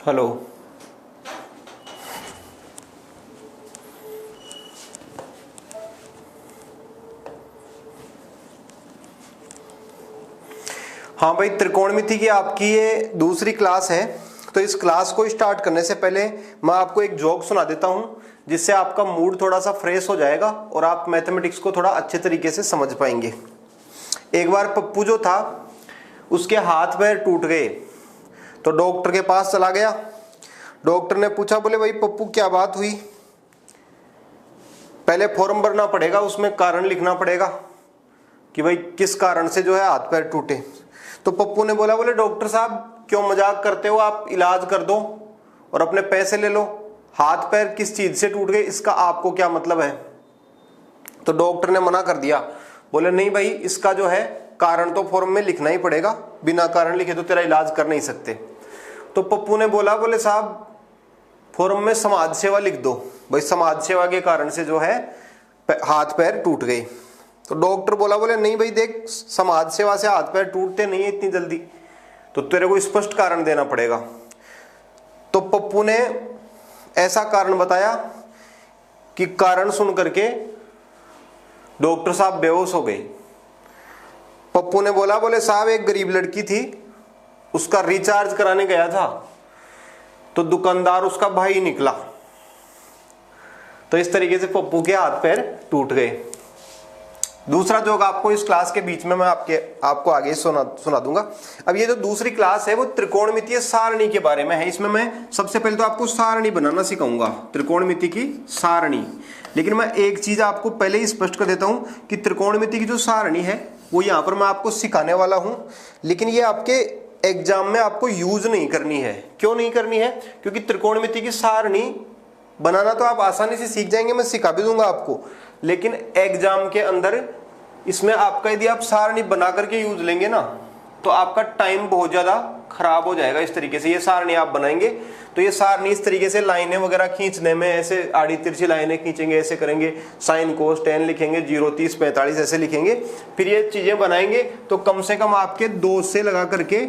Hello. हाँ भाई, त्रिकोणमिति की आपकी ये दूसरी क्लास है। तो इस क्लास को स्टार्ट करने से पहले मैं आपको एक जोक सुना देता हूं, जिससे आपका मूड थोड़ा सा फ्रेश हो जाएगा और आप मैथमेटिक्स को थोड़ा अच्छे तरीके से समझ पाएंगे। एक बार पप्पू जो था उसके हाथ पैर टूट गए, तो डॉक्टर के पास चला गया। डॉक्टर ने पूछा, बोले भाई पप्पू क्या बात हुई? पहले फॉर्म भरना पड़ेगा, उसमें कारण लिखना पड़ेगा कि भाई किस कारण से जो है हाथ पैर टूटे। तो पप्पू ने बोला, बोले डॉक्टर साहब क्यों मजाक करते हो, आप इलाज कर दो और अपने पैसे ले लो। हाथ पैर किस चीज से टूट गए इसका आपको क्या मतलब है? तो डॉक्टर ने मना कर दिया, बोले नहीं भाई, इसका जो है कारण तो फॉर्म में लिखना ही पड़ेगा, बिना कारण लिखे तो तेरा इलाज कर नहीं सकते। तो पप्पू ने बोला, बोले साहब फॉर्म में समाज सेवा लिख दो, भाई समाज सेवा के कारण से जो है हाथ पैर टूट गए। तो डॉक्टर बोला, बोले नहीं भाई देख, समाज सेवा से हाथ पैर टूटते नहीं है इतनी जल्दी, तो तेरे को स्पष्ट कारण देना पड़ेगा। तो पप्पू ने ऐसा कारण बताया कि कारण सुन करके डॉक्टर साहब बेहोश हो गए। पप्पू ने बोला, बोले साहब एक गरीब लड़की थी, उसका रिचार्ज कराने गया था, तो दुकानदार उसका भाई निकला। तो इस तरीके से पप्पू के हाथ पैर टूट गए। दूसरा जोक आपको इस क्लास के बीच में मैं आपको आगे सुना दूंगा। अब ये जो दूसरी क्लास है वो त्रिकोणमितीय सारणी के बारे में है। इसमें मैं सबसे पहले तो आपको सारणी बनाना सिखाऊंगा, त्रिकोणमिति की सारणी। लेकिन मैं एक चीज आपको पहले ही स्पष्ट कर देता हूं कि त्रिकोणमिति की जो सारणी है वो यहाँ पर मैं आपको सिखाने वाला हूं, लेकिन ये आपके एग्जाम में आपको यूज नहीं करनी है। क्यों नहीं करनी है? क्योंकि त्रिकोणमिति की सारणी बनाना तो आप आसानी से सीख जाएंगे, मैं सिखा भी दूंगा आपको, लेकिन एग्जाम के अंदर इसमें आपका यदि आप सारणी बना करके यूज लेंगे ना, तो आपका टाइम बहुत ज्यादा खराब हो जाएगा। इस तरीके से ये सारणी आप बनाएंगे तो ये सारणी इस तरीके से लाइनें वगैरह खींचने में, ऐसे आड़ी तिरछी लाइनें खींचेंगे, ऐसे करेंगे, साइन कोस टेन लिखेंगे, 0 30 45 ऐसे लिखेंगे, फिर ये चीजें बनाएंगे तो कम से कम आपके 2 से लगा करके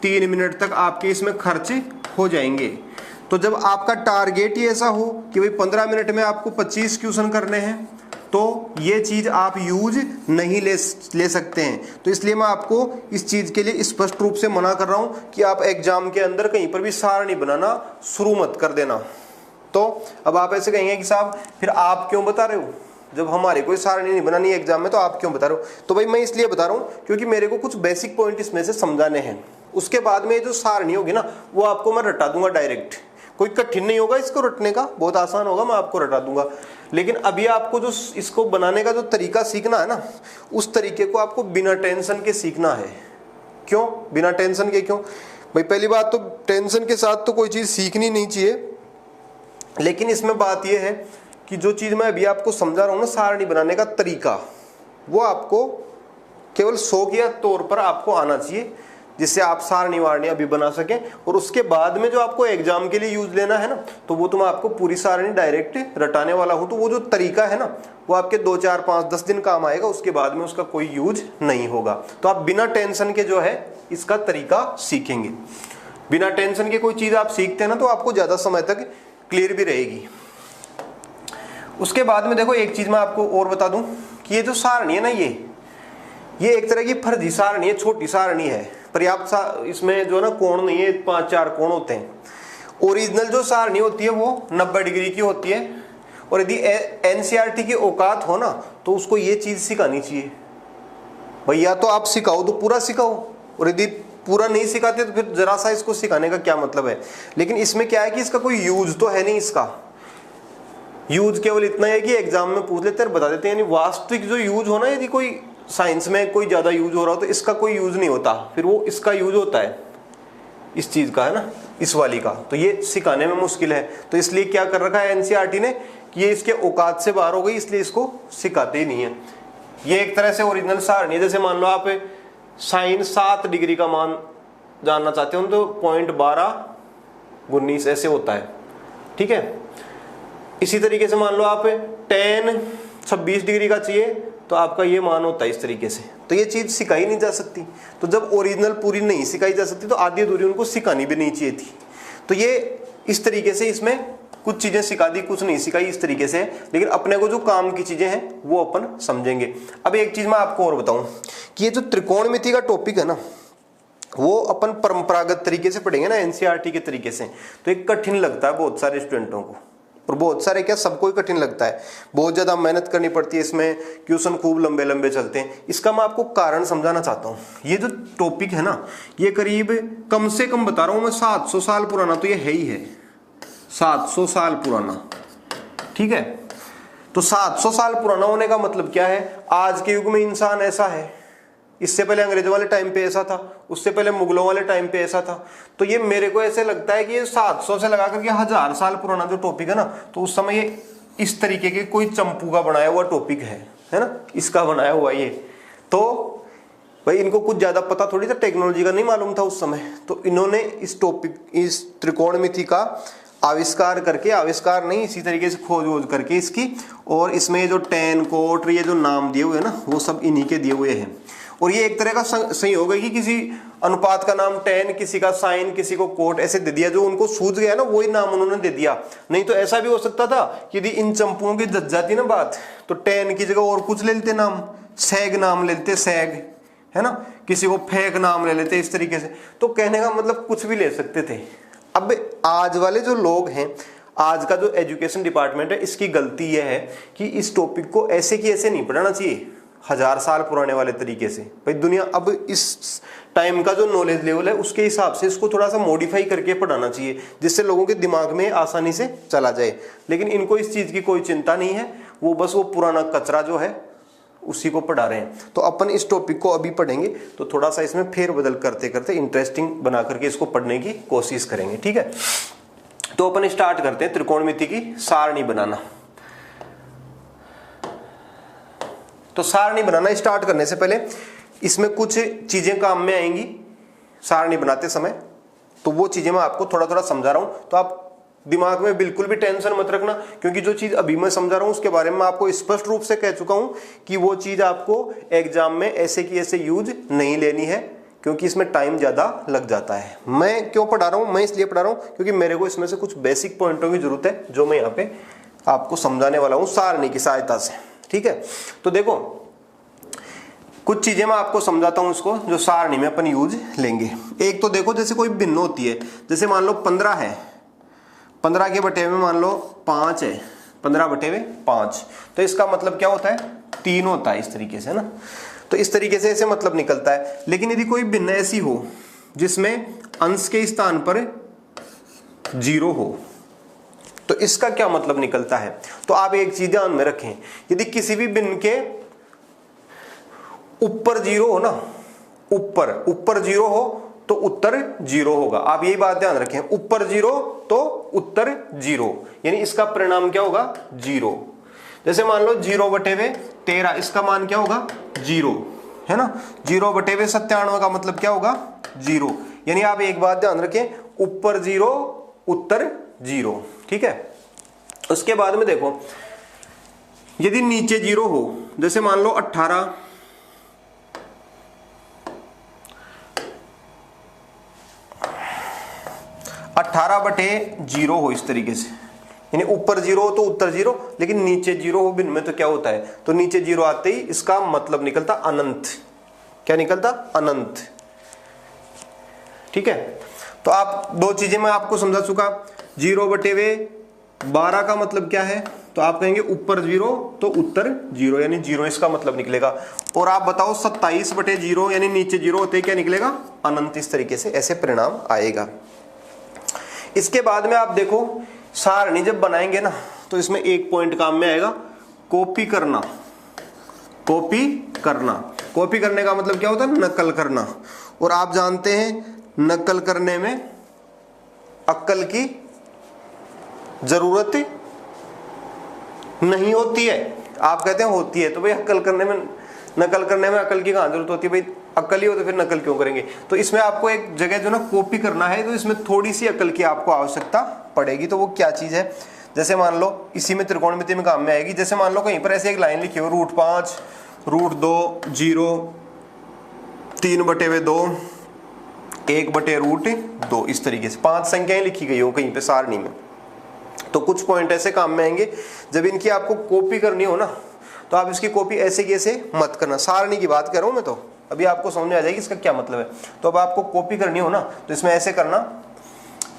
3 मिनट तक आपके इसमें खर्च हो जाएंगे। तो जब आपका टारगेट ही ऐसा हो कि भाई 15 मिनट में आपको 25 क्वेश्चन करने हैं, तो ये चीज आप यूज नहीं ले सकते हैं। तो इसलिए मैं आपको इस चीज के लिए स्पष्ट रूप से मना कर रहा हूं कि आप एग्जाम के अंदर कहीं पर भी सारणी बनाना शुरू मत कर देना। तो अब आप ऐसे कहेंगे कि साहब फिर आप क्यों बता रहे हो, जब हमारे कोई सारणी नहीं बनानी एग्जाम में तो आप क्यों बता रहे हो? तो भाई मैं इसलिए बता रहा हूं क्योंकि मेरे को कुछ बेसिक पॉइंट इसमें से समझाने हैं। उसके बाद में जो सारणी होगी ना वो आपको मैं रटा दूंगा डायरेक्ट, कोई कठिन नहीं होगा इसको रटने का, बहुत आसान होगा, मैं आपको रटा दूंगा। लेकिन अभी आपको जो इसको बनाने का जो तरीका सीखना है ना, उस तरीके को आपको बिना टेंशन के सीखना है। क्यों बिना टेंशन के? क्यों भाई? पहली बात तो टेंशन के साथ तो कोई चीज सीखनी नहीं चाहिए, लेकिन इसमें बात यह है कि जो चीज मैं अभी आपको समझा रहा हूं ना, सारणी बनाने का तरीका, वो आपको केवल शौक या तौर पर आपको आना चाहिए, जिससे आप सारणी वारणी अभी बना सकें। और उसके बाद में जो आपको एग्जाम के लिए यूज लेना है ना, तो वो तो मैं आपको पूरी सारणी डायरेक्ट रटाने वाला हूं। तो वो जो तरीका है ना वो आपके 2 4 5 10 दिन काम आएगा, उसके बाद में उसका कोई यूज नहीं होगा। तो आप बिना टेंशन के जो है इसका तरीका सीखेंगे। बिना टेंशन के कोई चीज आप सीखते हैं ना तो आपको ज्यादा समय तक क्लियर भी रहेगी। उसके बाद में देखो एक चीज मैं आपको और बता दूं कि ये जो सारणी है ना, ये एक तरह की फर्जी सारणी है, छोटी सारणी है, पर्याप्त इसमें जो ना कोण नहीं है, 5 4 कोण होते हैं। ओरिजिनल जो सारणी होती है वो 90 डिग्री की होती है, और यदि एनसीईआरटी की औकात हो ना तो उसको ये चीज सिखानी चाहिए। भैया तो आप सिखाओ तो पूरा सिखाओ, और यदि पूरा नहीं सिखाते तो फिर जरा सा इसको सिखाने का क्या मतलब है? लेकिन इसमें क्या है कि इसका कोई यूज तो है नहीं। इसका यूज केवल इतना है कि एग्जाम में पूछ लेते हैं, बता देते हैं, यानी वास्तविक जो यूज हो ना, यदि कोई साइंस में कोई ज्यादा यूज हो रहा हो तो इसका कोई यूज नहीं होता, फिर वो इसका यूज होता है इस चीज का, है ना, इस वाली का। तो ये सिखाने में मुश्किल है, तो इसलिए क्या कर रखा है एनसीईआरटी ने कि ये इसके औकात से बाहर हो गई, इसलिए इसको सिखाते ही नहीं है। ये एक तरह से ओरिजिनल सारणी, जैसे मान लो आप साइन 7 डिग्री का मान जानना चाहते हो तो 0.12 ऐसे होता है, ठीक है। इसी तरीके से मान लो आप tan 26 डिग्री का चाहिए तो आपका ये मान होता है इस तरीके से। तो ये चीज सिखाई नहीं जा सकती। तो जब ओरिजिनल पूरी नहीं सिखाई जा सकती तो आधी अधूरी उनको सिखानी भी नहीं चाहिए थी। तो ये इस तरीके से इसमें कुछ चीजें सिखा दी, कुछ नहीं सिखाई इस तरीके से, लेकिन अपने को जो काम की चीजें हैं वो अपन समझेंगे। अब एक चीज मैं आपको और बताऊं कि ये जो त्रिकोणमिति का टॉपिक है ना, वो अपन परंपरागत तरीके से पढ़ेंगे ना, एनसीईआरटी के तरीके से, तो एक कठिन लगता है बहुत सारे स्टूडेंटों को, और बहुत सारे क्या सबको ही कठिन लगता है, बहुत ज्यादा मेहनत करनी पड़ती है इसमें, क्वेश्चन खूब लंबे लंबे चलते हैं। इसका मैं आपको कारण समझाना चाहता हूँ। ये जो टॉपिक है ना, ये करीब कम से कम बता रहा हूं मैं 700 साल पुराना तो ये है ही है, 700 साल पुराना, ठीक है। तो 700 साल पुराना होने का मतलब क्या है, आज के युग में इंसान ऐसा है, इससे पहले अंग्रेजों वाले टाइम पे ऐसा था, उससे पहले मुगलों वाले टाइम पे ऐसा था। तो ये मेरे को ऐसे लगता है कि ये 700 से लगा करके 1000 साल पुराना जो टॉपिक है ना, तो उस समय ये इस तरीके के कोई चंपू का बनाया हुआ टॉपिक है ना, इसका बनाया हुआ ये। तो भाई इनको कुछ ज्यादा पता थोड़ी था, टेक्नोलॉजी का नहीं मालूम था उस समय, तो इन्होंने इस टॉपिक, इस त्रिकोणमिति का आविष्कार करके, आविष्कार नहीं इसी तरीके से खोज वोज करके इसकी, और इसमें जो tan कोट ये जो नाम दिए हुए हैं ना, वो सब इन्हीं के दिए हुए हैं। और ये एक तरह का संयोग है कि किसी अनुपात का नाम tan, किसी का साइन, किसी को कोट ऐसे दे दिया, जो उनको सूझ गया ना वही नाम उन्होंने दे दिया। नहीं तो ऐसा भी हो सकता था कि यदि इन चंपुओं की जच जाती ना बात, तो tan की जगह और कुछ ले लेते नाम, सैग नाम ले लेते, सैग है ना, किसी को फेक नाम ले लेते इस तरीके से। तो कहने का मतलब कुछ भी ले सकते थे। अब आज वाले जो लोग हैं, आज का जो एजुकेशन डिपार्टमेंट है, इसकी गलती यह है कि इस टॉपिक को ऐसे की ऐसे नहीं पढ़ाना चाहिए, 1000 साल पुराने वाले तरीके से। भाई दुनिया अब इस टाइम का जो नॉलेज लेवल है उसके हिसाब से इसको थोड़ा सा मॉडिफाई करके पढ़ाना चाहिए, जिससे लोगों के दिमाग में आसानी से चला जाए। लेकिन इनको इस चीज की कोई चिंता नहीं है, वो बस वो पुराना कचरा जो है उसी को पढ़ा रहे हैं। तो अपन इस टॉपिक को अभी पढ़ेंगे, तो थोड़ा सा इसमें फेरबदल करते करते इंटरेस्टिंग बना करके इसको पढ़ने की कोशिश करेंगे, ठीक है। तो अपन स्टार्ट करते हैं त्रिकोणमिति की सारणी बनाना। तो सारणी बनाना स्टार्ट करने से पहले इसमें कुछ चीजें काम में आएंगी सारणी बनाते समय, तो वो चीजें मैं आपको थोड़ा थोड़ा समझा रहा हूं। तो आप दिमाग में बिल्कुल भी टेंशन मत रखना, क्योंकि जो चीज अभी मैं समझा रहा हूं उसके बारे में आपको स्पष्ट रूप से कह चुका हूं कि वो चीज आपको एग्जाम में ऐसे की ऐसे यूज नहीं लेनी है, क्योंकि इसमें टाइम ज्यादा लग जाता है। मैं क्यों पढ़ा रहा हूं, मैं इसलिए पढ़ा रहा हूं क्योंकि मेरे को इसमें से कुछ बेसिक पॉइंटों की जरूरत है, जो मैं यहाँ पे आपको समझाने वाला हूं सारणी की सहायता से, ठीक है। तो देखो कुछ चीजें मैं आपको समझाता हूं इसको, जो सारणी में अपन यूज लेंगे। एक तो देखो, जैसे कोई भिन्न होती है, जैसे मान लो 15 है, 15 के बटे में मान लो 5 है, 15 बटे में 5, तो इसका मतलब क्या होता है, 3 होता है इस तरीके से ना। तो इस तरीके से ऐसे मतलब निकलता है। लेकिन यदि कोई भिन्न ऐसी हो जिसमें अंश के स्थान पर 0 हो, तो इसका क्या मतलब निकलता है। तो आप एक चीज ध्यान में रखें, यदि किसी भी भिन्न के ऊपर 0 हो ना, ऊपर 0 हो तो उत्तर 0 होगा। आप यही बात ध्यान रखें, ऊपर 0 तो उत्तर 0, यानी इसका परिणाम क्या होगा, 0। जैसे मान लो 0 बटे में 13, इसका मान क्या होगा, 0 है ना। 0 बटे में 97 का मतलब क्या होगा, 0। यानी आप एक बात ध्यान रखें, ऊपर 0 उत्तर 0, ठीक है। उसके बाद में देखो, यदि नीचे 0 हो, जैसे मान लो 18 बटे 0 हो इस तरीके से, यानी ऊपर 0 हो तो उत्तर 0, लेकिन नीचे 0 हो भिन्न में, तो क्या होता है, तो नीचे 0 आते ही इसका मतलब निकलता अनंत। क्या निकलता, अनंत, ठीक है। तो आप दो चीजें मैं आपको समझा चुका। 0 बटे वे 12 का मतलब क्या है, तो आप कहेंगे ऊपर 0 तो उत्तर 0, यानी 0 इसका मतलब निकलेगा। और आप बताओ 27 बटे 0, यानी नीचे 0 होते ही क्या निकलेगा, अनंत। इस तरीके से ऐसे परिणाम आएगा। इसके बाद में आप देखो, सारणी जब बनाएंगे ना, तो इसमें एक पॉइंट काम में आएगा, कॉपी करना। कॉपी करना, कॉपी करने का मतलब क्या होता है, नकल करना। और आप जानते हैं नकल करने में अक्ल की जरूरत नहीं होती है। आप कहते हैं होती है, तो भाई अक्ल करने में, नकल करने में अक्ल की कहां जरूरत होती है, भाई अक्ल ही हो तो फिर नकल क्यों करेंगे। तो इसमें आपको एक जगह जो ना कॉपी करना है, तो इसमें थोड़ी सी अक्ल की आपको आवश्यकता पड़ेगी। तो वो क्या चीज है, जैसे मान लो इसी में त्रिकोणमिति में काम में आएगी। जैसे मान लो कहीं पर ऐसे एक लाइन लिखी हो, √5, √2, 0, 3 बटे 2, 1/√2 इस तरीके से 5 संख्याएं लिखी गई हो कहीं पे सारणी में। तो कुछ पॉइंट ऐसे काम में आएंगे, जब इनकी आपको कॉपी करनी हो ना तो आप इसकी कॉपी ऐसे की ऐसे मत करना। सारणी की बात कर रहा हूं मैं, तो अभी आपको समझ में आ जाएगी इसका क्या मतलब है। तो अब आपको कॉपी करनी हो ना तो इसमें ऐसे करना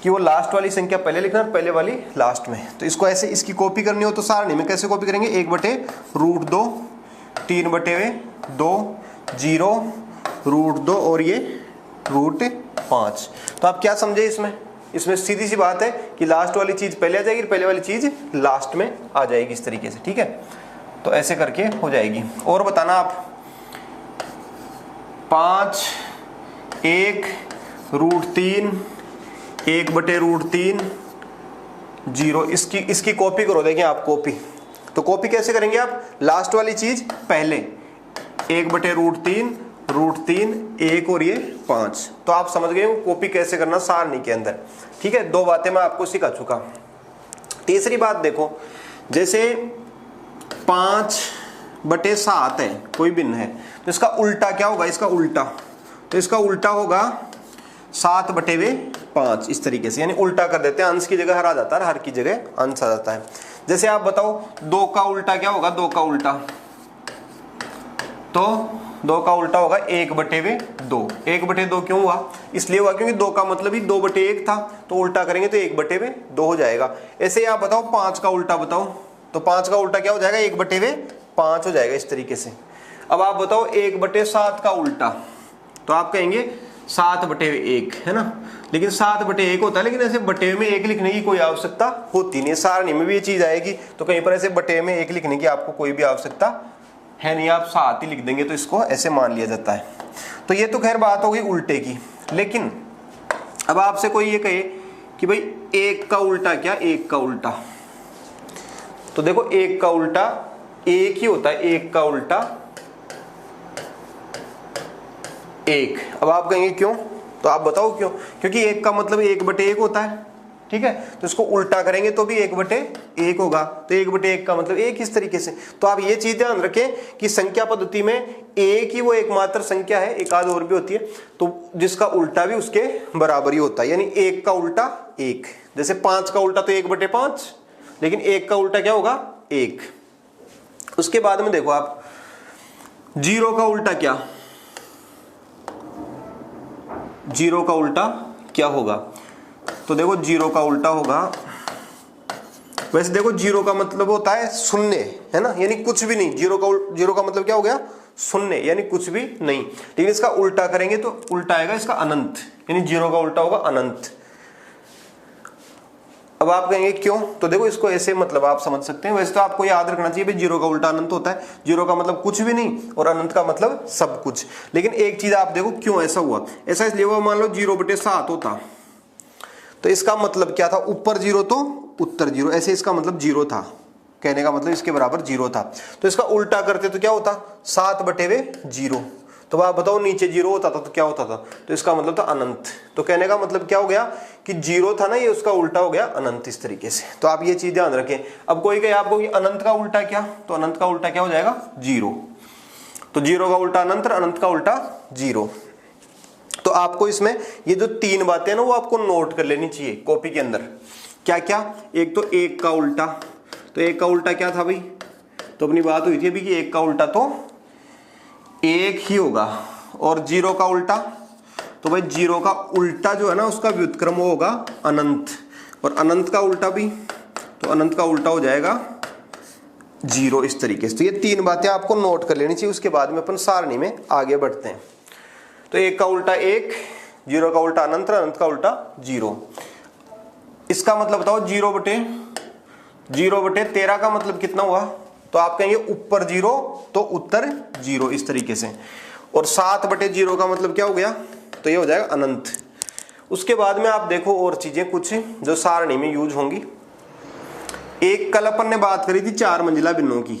कि वो लास्ट वाली संख्या पहले लिखना, पहले वाली लास्ट में। तो इसको ऐसे, इसकी कॉपी करनी हो तो सारणी में कैसे कॉपी करेंगे, 1/√2, 3/2, 0√2 और ये √5। तो आप क्या समझे इसमें, इसमें सीधी सी बात है कि लास्ट वाली चीज पहले आ जाएगी, पहले वाली चीज लास्ट में आ जाएगी इस तरीके से, ठीक है। तो ऐसे करके हो जाएगी। और बताना आप 5, 1√3, 1/√3, 0 इसकी कॉपी करो। देखिए आप कॉपी, तो कॉपी कैसे करेंगे आप, लास्ट वाली चीज पहले 1/√3, √3, 1 और ये 5। तो आप समझ गए हो कॉपी कैसे करना सारणी के अंदर, ठीक है। 2 बातें मैं आपको सिखा चुका। तीसरी बात देखो, जैसे 5/7 है, कोई भिन्न है, तो इसका उल्टा क्या होगा, इसका उल्टा, तो इसका उल्टा होगा 7/5 इस तरीके से, यानी उल्टा कर देते हैं, अंश की जगह हर आ जाता है, हर की जगह अंश आ जाता है। जैसे आप बताओ 2 का उल्टा क्या होगा, 2 का उल्टा, तो 2 का उल्टा होगा 1/2। 1/2 क्यों हुआ, इसलिए हुआ क्योंकि 2 का मतलब ही 2/1 था, तो उल्टा करेंगे तो 1/2 हो जाएगा। ऐसे ही आप बताओ 5 का उल्टा बताओ, तो 5 का उल्टा क्या हो जाएगा, 1/5 हो जाएगा इस तरीके से। अब आप बताओ 1/7 का उल्टा, तो आप कहेंगे 7/1 है ना, लेकिन 7/1 होता है, लेकिन ऐसे बटे में 1 लिखने की कोई आवश्यकता होती नहीं। सारणी में भी ये चीज आएगी, तो कहीं पर ऐसे बटे में 1 लिखने की आपको कोई भी आवश्यकता है नहीं, आप 7 ही लिख देंगे तो इसको ऐसे मान लिया जाता है। तो ये तो खैर बात हो गई उल्टे की। लेकिन अब आपसे कोई ये कहे कि भाई 1 का उल्टा क्या, 1 का उल्टा, तो देखो 1 का उल्टा 1 ही होता है, 1 का उल्टा 1। अब आप कहेंगे क्यों, तो आप बताओ क्यों, क्योंकि 1 का मतलब 1/1 होता है, ठीक है। तो इसको उल्टा करेंगे तो भी 1/1 होगा, तो 1/1 का मतलब 1 इस तरीके से। तो आप ये चीज ध्यान रखें कि संख्या पद्धति में 1 ही वो एकमात्र संख्या है, एक आध और भी होती है, तो जिसका उल्टा भी उसके बराबर ही होता है, यानी 1 का उल्टा 1। जैसे 5 का उल्टा तो 1/5, लेकिन 1 का उल्टा क्या होगा, 1। उसके बाद में देखो आप 0 का उल्टा क्या, 0 का उल्टा क्या होगा, तो देखो 0 का उल्टा होगा, वैसे देखो 0 का मतलब होता है शून्य, है ना, यानी कुछ भी नहीं। 0 का मतलब क्या हो गया, शून्य, यानी कुछ भी नहीं। लेकिन इसका उल्टा करेंगे तो उल्टा आएगा इसका अनंत, यानी 0 का उल्टा होगा अनंत। अब आप कहेंगे क्यों, तो देखो इसको ऐसे मतलब आप समझ सकते हैं। वैसे तो आपको याद रखना चाहिए भाई 0 का उल्टा अनंत होता है, 0 का मतलब कुछ भी नहीं और अनंत का मतलब सब कुछ। लेकिन एक चीज आप देखो क्यों ऐसा हुआ, ऐसा इसलिए हुआ, मान लो 0/7 होता तो इसका मतलब क्या था, ऊपर 0 तो उत्तर 0, ऐसे इसका मतलब 0 था, कहने का मतलब इसके बराबर 0 था। तो इसका उल्टा करते तो क्या होता, 7/0। तो आप बताओ नीचे 0 होता था तो क्या होता था, तो इसका मतलब था अनंत। तो कहने का मतलब क्या हो गया कि 0 था ना, ये उसका उल्टा हो गया अनंत इस तरीके से। तो आप ये चीज ध्यान रखें। अब कोई कहे आपको कि अनंत का उल्टा क्या, तो अनंत का उल्टा क्या हो जाएगा, 0। तो 0 का उल्टा अनंत, अनंत का उल्टा 0। तो आपको इसमें ये जो 3 बातें ना वो आपको नोट कर लेनी चाहिए कॉपी के अंदर। क्या क्या, एक तो 1 का उल्टा, तो 1 का उल्टा क्या था भाई, तो अपनी बात हुई थी अभी कि 1 का उल्टा तो 1 ही होगा। और 0 का उल्टा, तो भाई 0 का उल्टा जो है ना उसका व्युत्क्रम होगा अनंत, और अनंत का उल्टा भी, तो अनंत का उल्टा हो जाएगा 0 इस तरीके से। तो ये 3 बातें आपको नोट कर लेनी चाहिए, उसके बाद में अपन सारणी में आगे बढ़ते हैं। तो 1 का उल्टा 1, 0 का उल्टा अनंत, अनंत का उल्टा 0। इसका मतलब बताओ 0/13 का मतलब कितना हुआ, तो आप कहेंगे ऊपर 0 तो उत्तर 0 इस तरीके से। और 7/0 का मतलब क्या हो गया, तो ये हो जाएगा अनंत। उसके बाद में आप देखो और चीजें कुछ जो सारणी में यूज होंगी। एक कल अपन ने बात करी थी 4 मंजिला भिन्नों की,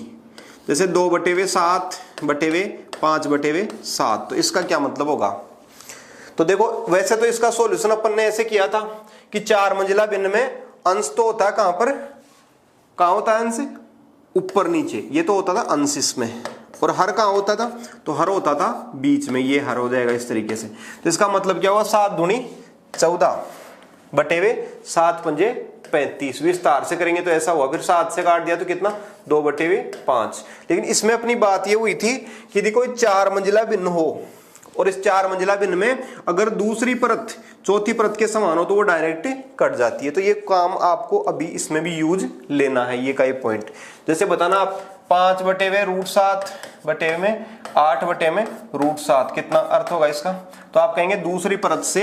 जैसे 2/7, 5/7, तो इसका क्या मतलब होगा। तो देखो वैसे तो इसका सॉल्यूशन अपन ने ऐसे किया था कि 4 मंजिला भिन्न में अंश तो होता है कहां पर, कहां होता है अंश, ऊपर नीचे, ये तो होता था अंश, इसमें और हर कहाँ होता था, तो हर होता था बीच में, ये हर हो जाएगा इस तरीके से। तो इसका मतलब क्या हुआ, 7 दूनी 14 बटे हुए 7 पंजे 35। विस्तार से करेंगे तो ऐसा हुआ, फिर 7 से काट दिया तो कितना, 2 बटे हुए 5। लेकिन इसमें अपनी बात ये हुई थी कि यदि कोई 4 मंजिला भिन्न हो और इस 4 मंजिला भिन्न में अगर दूसरी परत चौथी परत के समान हो तो वो डायरेक्ट कट जाती है। तो ये काम आपको अभी इसमें भी यूज लेना है, ये का एक पॉइंट। जैसे बताना आप 5 बटे हुए √7 बटे में 8 बटे में √7, कितना अर्थ होगा इसका, तो आप कहेंगे दूसरी परत से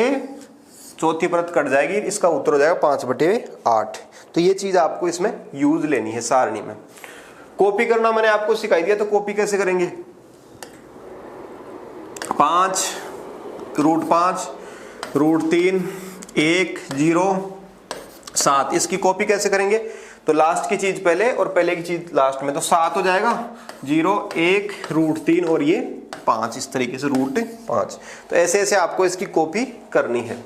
चौथी परत कट जाएगी, इसका उत्तर हो जाएगा 5 बटे 8। तो ये चीज आपको इसमें यूज लेनी है सारणी में। कॉपी करना मैंने आपको सिखाई दिया, तो कॉपी कैसे करेंगे, 5 √5 √3 1 0 7, इसकी कॉपी कैसे करेंगे, तो लास्ट की चीज पहले और पहले की चीज लास्ट में, तो 7 हो जाएगा 0 1 √3 और ये 5, इस तरीके से √5। तो ऐसे ऐसे आपको इसकी कॉपी करनी है।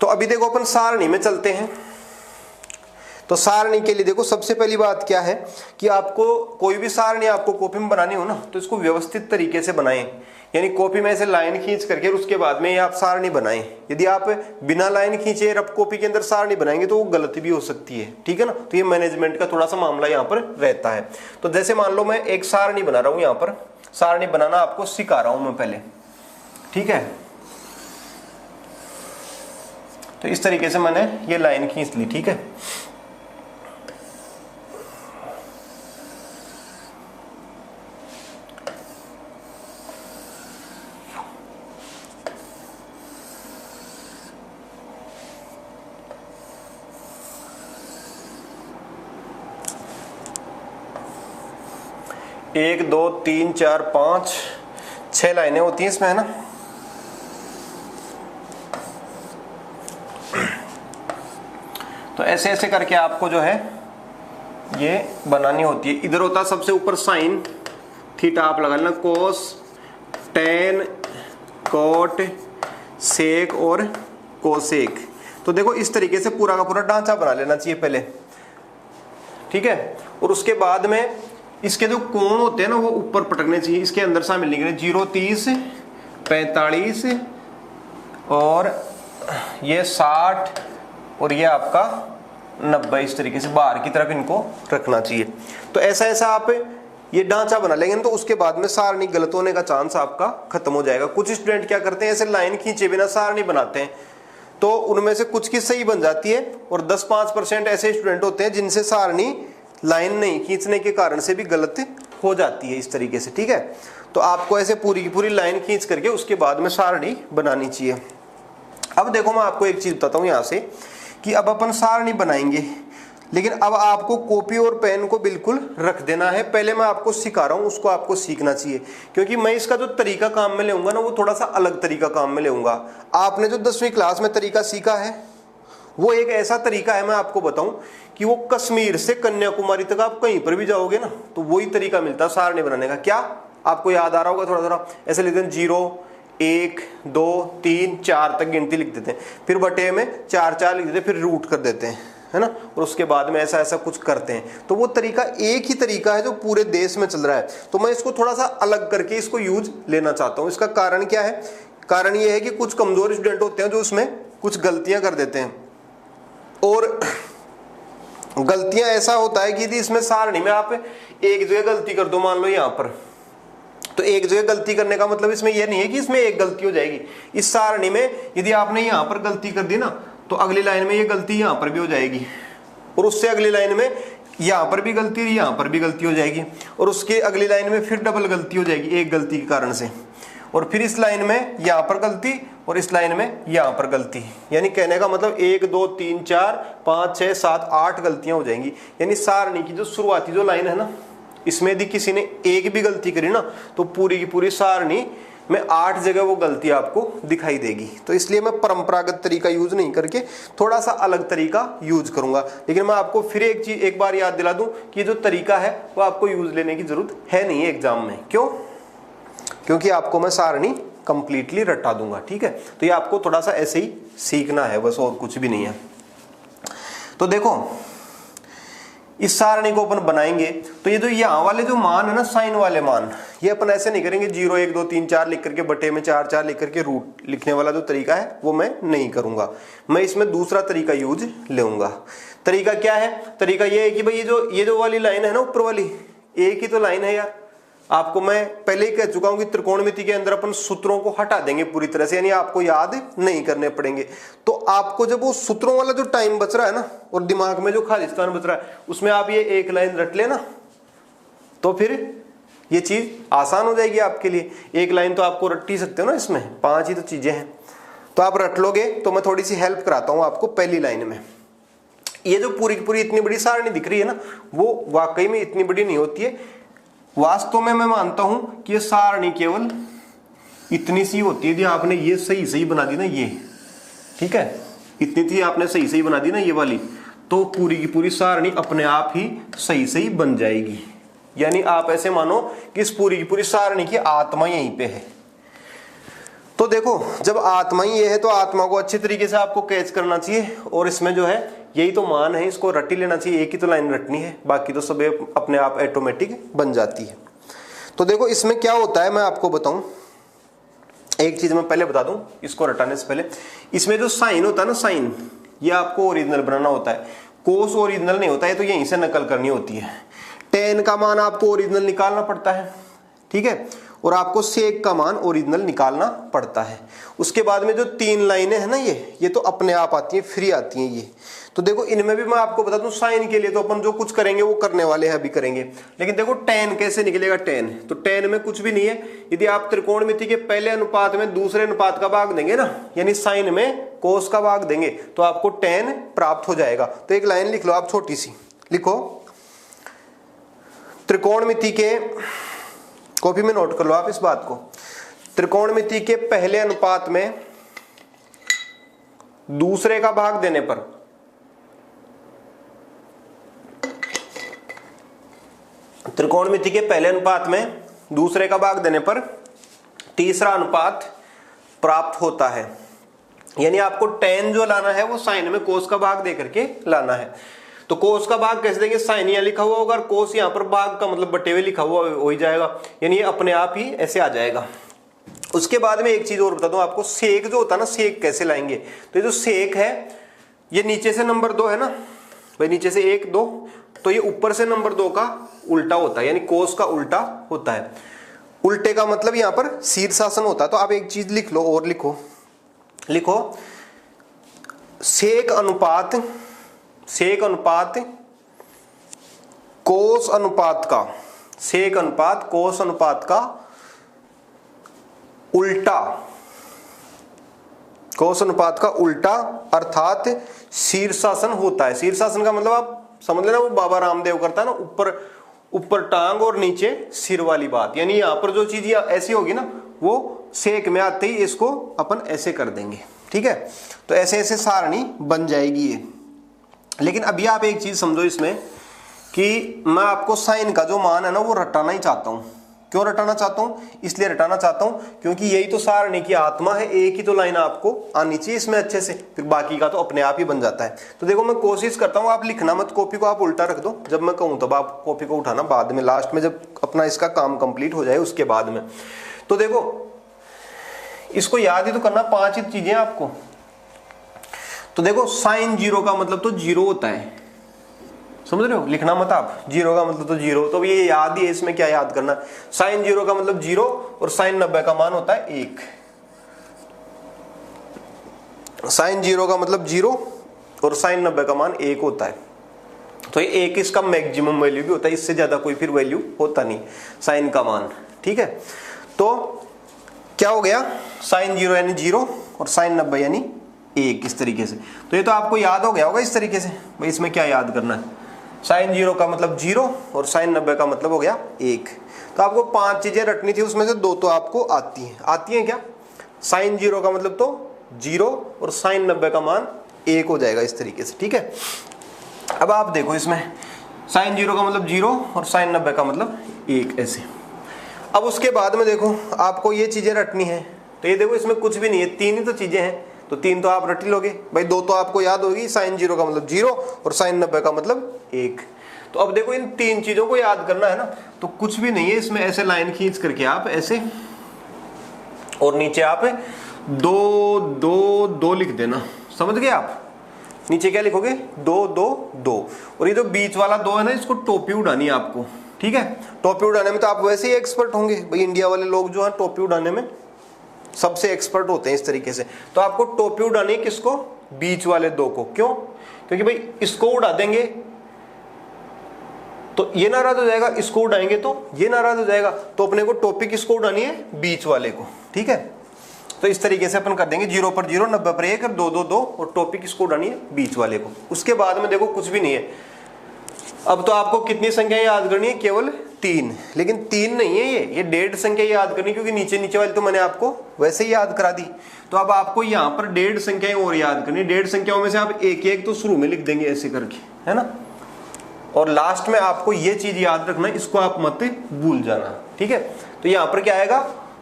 तो अभी देखो अपन सारणी में चलते हैं। तो सारणी के लिए देखो सबसे पहली बात क्या है कि आपको कोई भी सारणी आपको कॉपी में बनानी हो ना, तो इसको व्यवस्थित तरीके से बनाएं। यानी कॉपी में ऐसे लाइन खींच करके उसके बाद में ये आप सारणी बनाएं। यदि आप बिना लाइन खींचे रफ कॉपी के अंदर सारणी बनाएंगे तो वो गलत भी हो सकती है, ठीक है ना। तो ये मैनेजमेंट का थोड़ा सा मामला यहाँ पर रहता है। तो जैसे मान लो मैं एक सारणी बना रहा हूँ, यहाँ पर सारणी बनाना आपको सिखा रहा हूँ मैं पहले, ठीक है। तो इस तरीके से मैंने ये लाइन खींच ली, ठीक है। एक 2 3 4 5 6 लाइनें होती हैं इसमें, है ना। तो ऐसे ऐसे करके आपको जो है ये बनानी होती है। इधर होता है सबसे ऊपर साइन थीटा, आप लगा लेना, कोस टेन कोट सेक और कोसेक। तो देखो इस तरीके से पूरा का पूरा ढांचा बना लेना चाहिए पहले, ठीक है। और उसके बाद में इसके जो कोण होते हैं ना वो ऊपर पटकने चाहिए, इसके अंदर शामिल नहीं करने। 0 30 45 और ये 60 और ये आपका 90, इस तरीके से बाहर की तरफ इनको रखना चाहिए। तो ऐसा ऐसा आप ये ढांचा बना लेंगे तो उसके बाद में सारणी गलत होने का चांस आपका खत्म हो जाएगा। कुछ स्टूडेंट क्या करते हैं, ऐसे लाइन खींचे बिना सारणी बनाते हैं, तो उनमें से कुछ की सही बन जाती है और 10-5% ऐसे स्टूडेंट होते हैं जिनसे सारणी लाइन नहीं खींचने के कारण से भी गलत हो जाती है, इस तरीके से, ठीक है। तो आपको ऐसे पूरी की पूरी लाइन खींच करके उसके बाद में सारणी बनानी चाहिए। अब देखो मैं आपको एक चीज बताता हूँ यहाँ से कि अब अपन सारणी बनाएंगे, लेकिन अब आपको कॉपी और पेन को बिल्कुल रख देना है। पहले मैं आपको सिखा रहा हूँ, उसको आपको सीखना चाहिए, क्योंकि मैं इसका जो तरीका काम में लेऊंगा ना वो थोड़ा सा अलग तरीका काम में लेऊंगा। आपने जो 10वीं क्लास में तरीका सीखा है वो एक ऐसा तरीका है, मैं आपको बताऊं कि वो कश्मीर से कन्याकुमारी तक आप कहीं पर भी जाओगे ना तो वही तरीका मिलता है सारणी बनाने का। क्या आपको याद आ रहा होगा, थोड़ा थोड़ा ऐसे लिखते हैं, 0 1 2 3 4 तक गिनती लिख देते हैं, फिर बटे में 4 4 लिख देते हैं, फिर रूट कर देते हैं, है ना। और उसके बाद में ऐसा ऐसा कुछ करते हैं। तो वो तरीका एक ही तरीका है जो पूरे देश में चल रहा है। तो मैं इसको थोड़ा सा अलग करके इसको यूज लेना चाहता हूँ। इसका कारण क्या है, कारण ये है कि कुछ कमजोर स्टूडेंट होते हैं जो उसमें कुछ गलतियां कर देते हैं। और गलतियां ऐसा होता है कि यदि इसमें सारणी में आप एक जगह गलती कर दो, मान लो यहाँ पर, तो एक जगह गलती करने का मतलब इसमें यह नहीं है कि इसमें एक गलती हो जाएगी। इस सारणी में यदि आपने यहाँ पर गलती कर दी ना तो अगली लाइन में ये गलती यहाँ पर भी हो जाएगी, और उससे अगली लाइन में यहाँ पर भी गलती और यहाँ पर भी गलती हो जाएगी, और उसके अगली लाइन में फिर डबल गलती हो जाएगी एक गलती के कारण से, और फिर इस लाइन में यहाँ पर गलती और इस लाइन में यहाँ पर गलती। यानी कहने का मतलब 1 2 3 4 5 6 7 8 गलतियां हो जाएंगी। यानी सारणी की जो शुरुआती जो लाइन है ना, इसमें यदि किसी ने एक भी गलती करी ना तो पूरी की पूरी सारणी में 8 जगह वो गलती आपको दिखाई देगी। तो इसलिए मैं परंपरागत तरीका यूज नहीं करके थोड़ा सा अलग तरीका यूज करूंगा। लेकिन मैं आपको फिर एक चीज एक बार याद दिला दूं कि जो तरीका है वो आपको यूज लेने की जरूरत है नहीं है एग्जाम में। क्यों? क्योंकि आपको मैं सारणी कंप्लीटली रटा दूंगा, ठीक है। तो ये आपको थोड़ा सा ऐसे ही सीखना है बस, और कुछ भी नहीं है। तो देखो इस सारणी को अपन बनाएंगे तो ये जो यहाँ वाले जो मान है ना, साइन वाले मान, ये अपन ऐसे नहीं करेंगे 0 1 2 3 4 लिख करके बटे में 4 4 लिख करके रूट लिखने वाला जो तरीका है वो मैं नहीं करूंगा। मैं इसमें दूसरा तरीका यूज लूंगा। तरीका क्या है? तरीका ये है कि भाई ये जो वाली लाइन है ना ऊपर वाली, एक ही तो लाइन है यार। आपको मैं पहले ही कह चुका हूं कि त्रिकोणमिति के अंदर अपन सूत्रों को हटा देंगे पूरी तरह से, यानी आपको याद नहीं करने पड़ेंगे। तो आपको जब वो सूत्रों वाला जो टाइम बच रहा है ना और दिमाग में जो खालिस्तान बच रहा है उसमें आप ये एक लाइन रट लेना, तो फिर ये चीज आसान हो जाएगी आपके लिए। एक लाइन तो आपको रट ही सकते हो ना, इसमें 5 ही तो चीजें हैं, तो आप रट लोगे। तो मैं थोड़ी सी हेल्प कराता हूं आपको पहली लाइन में। ये जो पूरी की पूरी इतनी बड़ी सारणी दिख रही है ना, वो वाकई में इतनी बड़ी नहीं होती है। वास्तव में मैं मानता हूं कि ये सारणी केवल इतनी सी होती है। यदि आपने ये सही सही बना दी ना, ये ठीक है, इतनी थी आपने सही सही बना दी ना ये वाली, तो पूरी की पूरी सारणी अपने आप ही सही सही बन जाएगी। यानी आप ऐसे मानो कि इस पूरी की पूरी सारणी की आत्मा यहीं पे है। तो देखो, जब आत्मा ही ये है तो आत्मा को अच्छी तरीके से आपको कैच करना चाहिए, और इसमें जो है यही तो मान है, इसको रट ही लेना चाहिए। एक ही तो लाइन रटनी है, बाकी तो सब अपने आप ऑटोमेटिक बन जाती है। तो देखो इसमें क्या होता है मैं आपको बताऊं, एक चीज मैं पहले बता दूं इसको रटाने से पहले। इसमें जो साइन होता है ना, साइन, ये आपको ओरिजिनल बनाना होता है। कोस ओरिजिनल नहीं होता है, तो यहीं से नकल करनी होती है। टेन का मान आपको ओरिजिनल निकालना पड़ता है, ठीक है, और आपको सेक का मान ओरिजिनल निकालना पड़ता है। उसके बाद में जो 3 लाइनें हैं ना, ये तो अपने आप आती हैं, फ्री आती हैं ये। तो देखो इनमें भी मैं आपको बता दूं, साइन के लिए तो अपन जो कुछ करेंगे वो करने वाले हैं, अभी करेंगे। लेकिन देखो टेन कैसे निकलेगा? टेन तो टेन में कुछ भी नहीं है। यदि आप त्रिकोणमिति के पहले अनुपात में दूसरे अनुपात का भाग देंगे ना, यानी साइन में कोस का भाग देंगे, तो आपको टेन प्राप्त हो जाएगा। तो एक लाइन लिख लो आप, छोटी सी लिखो, त्रिकोणमिति के, कॉपी में नोट कर लो आप इस बात को, त्रिकोणमिति के पहले अनुपात में दूसरे का भाग देने पर त्रिकोणमिति के पहले अनुपात में दूसरे का भाग देने पर तीसरा अनुपात प्राप्त होता है। यानी आपको टेन जो लाना है वो साइन में कोस का भाग देकर के लाना है। तो कोस का भाग कैसे देंगे? साइन यहाँ लिखा हुआ होगा और कोस यहाँ पर भाग का मतलब बटे हुए लिखा हुआ हो ही जाएगा, यानी ये अपने आप ही ऐसे आ जाएगा। उसके बाद में एक चीज और बता दूं आपको, सेक जो होता है ना, सेक कैसे लाएंगे? तो ये जो सेक है, ये नीचे से नंबर 2 है ना भाई, नीचे से 1 2, तो ये ऊपर से नंबर 2 का उल्टा होता है, यानी कोस का उल्टा होता है। उल्टे का मतलब यहाँ पर शीर्षासन होता है। तो आप एक चीज लिख लो और लिखो सेक अनुपात कोस अनुपात का, सेक अनुपात कोस अनुपात का उल्टा, कोस अनुपात का उल्टा अर्थात शीर्षासन होता है। शीर्षासन का मतलब आप समझ लेना, वो बाबा रामदेव करता है ना, ऊपर टांग और नीचे सिर वाली बात। यानी यहां पर जो चीज ऐसी होगी ना, वो सेक में आते ही इसको अपन ऐसे कर देंगे, ठीक है। तो ऐसे ऐसे सारणी बन जाएगी ये। लेकिन अभी आप एक चीज समझो इसमें कि मैं आपको साइन का जो मान है ना वो रटाना ही चाहता हूं। क्यों रटाना चाहता हूं? इसलिए रटाना चाहता हूं क्योंकि यही तो सारणी की आत्मा है। एक ही तो लाइन आपको आनी चाहिए इसमें अच्छे से, फिर बाकी का तो अपने आप ही बन जाता है। तो देखो मैं कोशिश करता हूं, आप लिखना मत, कॉपी को आप उल्टा रख दो, जब मैं कहूं तब आप कॉपी को उठाना बाद में, लास्ट में जब अपना इसका काम कंप्लीट हो जाए उसके बाद में। तो देखो इसको याद ही तो करना, 5 ही चीजें आपको। तो देखो साइन 0 का मतलब तो 0 होता है, समझ रहे हो? लिखना मत आप, 0 का मतलब तो 0, तो ये याद ही है। इसमें क्या याद करना? साइन 0 का मतलब 0 और साइन 90 का मान होता है 1। साइन 0 का मतलब 0 और साइन 90 का मान 1 होता है। तो ये 1 इसका मैक्सिमम वैल्यू भी होता है, इससे ज्यादा कोई फिर वैल्यू होता नहीं साइन का मान, ठीक है। तो क्या हो गया? साइन 0 यानी 0 और साइन 90 यानी 1, इस तरीके से। तो ये तो आपको याद हो गया होगा इस तरीके से। भाई इसमें क्या याद करना है? साइन 0 का मतलब 0 और साइन 90 का मतलब हो गया 1। तो आपको 5 चीजें रटनी थी, उसमें से 2 तो आपको आती हैं क्या? साइन 0 का मतलब तो 0 और साइन 90 का मान 1 हो जाएगा इस तरीके से, ठीक है। अब आप देखो इसमें साइन 0 का मतलब 0 और साइन 90 का मतलब 1, ऐसे। अब उसके बाद में देखो आपको ये चीजें रटनी है। तो ये देखो इसमें कुछ भी नहीं है, 3 ही तो चीजें हैं, तो 3 तो आप रट ही लोगे भाई। 2 तो आपको याद होगी, साइन 0 का मतलब 0 और साइन 90 का मतलब 1। तो अब देखो इन तीन चीजों को याद करना है ना, तो कुछ भी नहीं है इसमें, ऐसे लाइन खींच करके आप ऐसे और नीचे आप 2 2 2 लिख देना, समझ गए आप। नीचे क्या लिखोगे 2 2 2, और ये जो बीच वाला 2 है ना इसको टोपी उड़ानी है आपको, ठीक है। टोपी उड़ाने में तो आप वैसे ही एक्सपर्ट होंगे भाई, इंडिया वाले लोग जो है टोपी उड़ाने में सबसे एक्सपर्ट होते हैं इस तरीके से। तो आपको टोपी उड़ानी है किसको, बीच वाले 2 को। क्यों, क्योंकि भाई इसको उड़ा देंगे तो ये नाराज हो जाएगा, इसको उड़ाएंगे तो ये नाराज हो जाएगा, तो अपने को टोपी किसको उड़ानी है, बीच वाले को, ठीक है। तो इस तरीके से अपन कर देंगे 0 पर 0, 90 पर 1 और 2 2 2, और टोपी किसको उड़ानी है, बीच वाले को। उसके बाद में देखो कुछ भी नहीं है। अब तो आपको कितनी संख्या याद करनी है, केवल 3, लेकिन 3 नहीं है ये 1.5 संख्या याद करनी, क्योंकि नीचे नीचे वाली तो मैंने आपको वैसे ही याद करा दी। तो अब आपको यहाँ पर 1.5 संख्याएं और याद करनी, 1.5 संख्याओं में से आप एक एक तो शुरू में लिख देंगे ऐसे करके, है ना। और लास्ट में आपको ये चीज याद रखना, इसको आप मत भूल जाना, ठीक है। तो यहाँ पर क्या आएगा,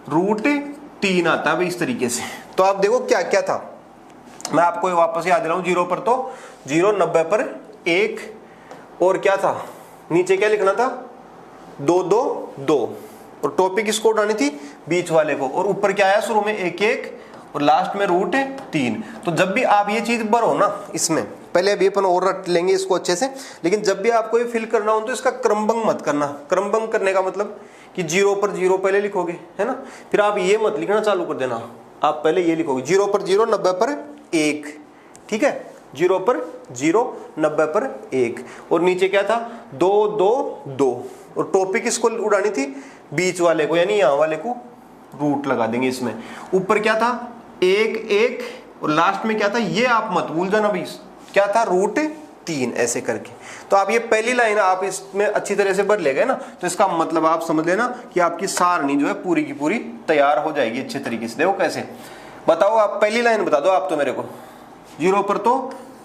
√3 आता है भाई इस तरीके से। तो आप देखो क्या क्या था, मैं आपको वापस याद दिलाऊं। 0 पर तो 0, 90 पर 1, और क्या था नीचे क्या लिखना था 2 2 2, और टोपी किसको उड़ानी थी, बीच वाले को। और ऊपर क्या आया शुरू में 1 1, और लास्ट में √3। तो जब भी आप ये चीज भरो ना इसमें, पहले अभी अपन और रट लेंगे इसको अच्छे से, लेकिन जब भी आपको ये फिल करना हो तो इसका क्रमभंग मत करना। क्रमभंग करने का मतलब कि 0 पर 0 पहले लिखोगे, है ना, फिर आप ये मत लिखना चालू कर देना, आप पहले ये लिखोगे 0 पर 0, 90 पर 1, ठीक है। 0 पर 0, 90 पर 1, और नीचे क्या था 2 2 2, और टोपी किसको उड़ानी थी, बीच वाले को, यानी यहाँ वाले को रूट लगा देंगे इसमें। ऊपर क्या था 1 1, और लास्ट में क्या था ये आप मत भूल जाना भाई, क्या था √3 ऐसे करके। तो आप ये पहली लाइन आप इसमें अच्छी तरह से भर ले गए ना, तो इसका मतलब आप समझ लेना कि आपकी सारणी जो है पूरी की पूरी तैयार हो जाएगी अच्छे तरीके से। देखो कैसे, बताओ आप पहली लाइन बता दो आप तो मेरे को। 0 पर तो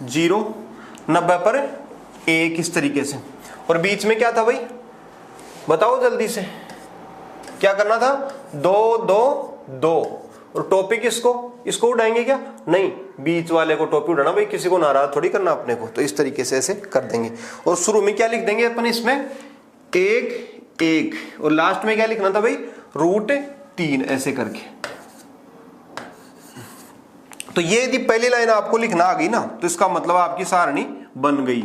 0, 90 पर 1 इस तरीके से, और बीच में क्या था भाई बताओ जल्दी से, क्या करना था 2 2 2, और टोपी किसको, इसको उड़ाएंगे क्या, नहीं बीच वाले को टोपी उड़ाना भाई, किसी को नाराज थोड़ी करना अपने को। तो इस तरीके से ऐसे कर देंगे, और शुरू में क्या लिख देंगे अपन इसमें 1 1, और लास्ट में क्या लिखना था भाई √3 ऐसे करके। तो ये यदि पहली लाइन आपको लिखना आ गई ना, तो इसका मतलब आपकी सारणी बन गई।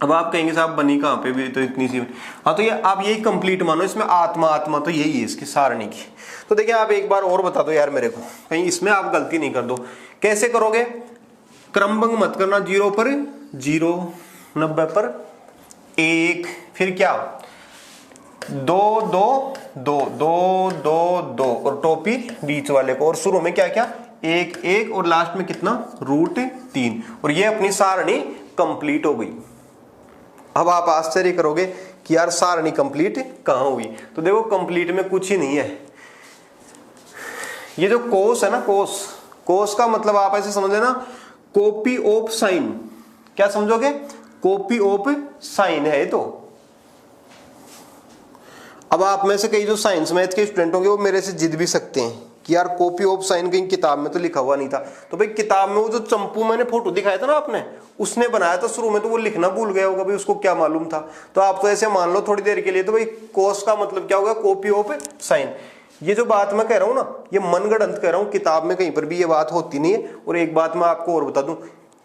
अब आप कहेंगे साहब बनी कहाँ पे भी, तो इतनी सी। हाँ तो ये आप यही कंप्लीट मानो, इसमें आत्मा आत्मा तो यही है इसकी सारणी की। तो देखिए आप एक बार और बता दो यार मेरे को, कहीं इसमें आप गलती नहीं कर दो। कैसे करोगे, क्रमभंग मत करना, 0 पर 0, 90 पर 1, फिर क्या 2 2 2 2 2 2, और टोपी बीच वाले को, और शुरू में क्या क्या 1 1, और लास्ट में कितना √3, और ये अपनी सारणी कंप्लीट हो गई। अब आप आश्चर्य करोगे कि यार सारणी कंप्लीट कहां हुई, तो देखो कंप्लीट में कुछ ही नहीं है। ये जो कोस है ना, कोस का मतलब आप ऐसे समझ लेना कॉपी ऑफ साइन। क्या समझोगे, कॉपी ऑफ साइन है। तो अब आप में से कई जो साइंस मैथ के स्टूडेंट होंगे वो मेरे से जिद भी सकते हैं कि यार कॉपी ऑफ साइन कहीं किताब में तो लिखा हुआ नहीं था। तो भाई किताब में वो जो चंपू मैंने फोटो दिखाया था ना आपने, उसने बनाया था शुरू में, तो वो लिखना भूल गया होगा भाई, उसको क्या मालूम था। तो आप तो ऐसे मान लो थोड़ी देर के लिए, तो भाई कोस का मतलब क्या होगा, कॉपी ऑफ साइन। ये जो बात मैं कह रहा हूं ना, ये मनगढ़ंत कह रहा हूं, किताब में कहीं पर भी ये बात होती नहीं है। और एक बात मैं आपको और बता दूं,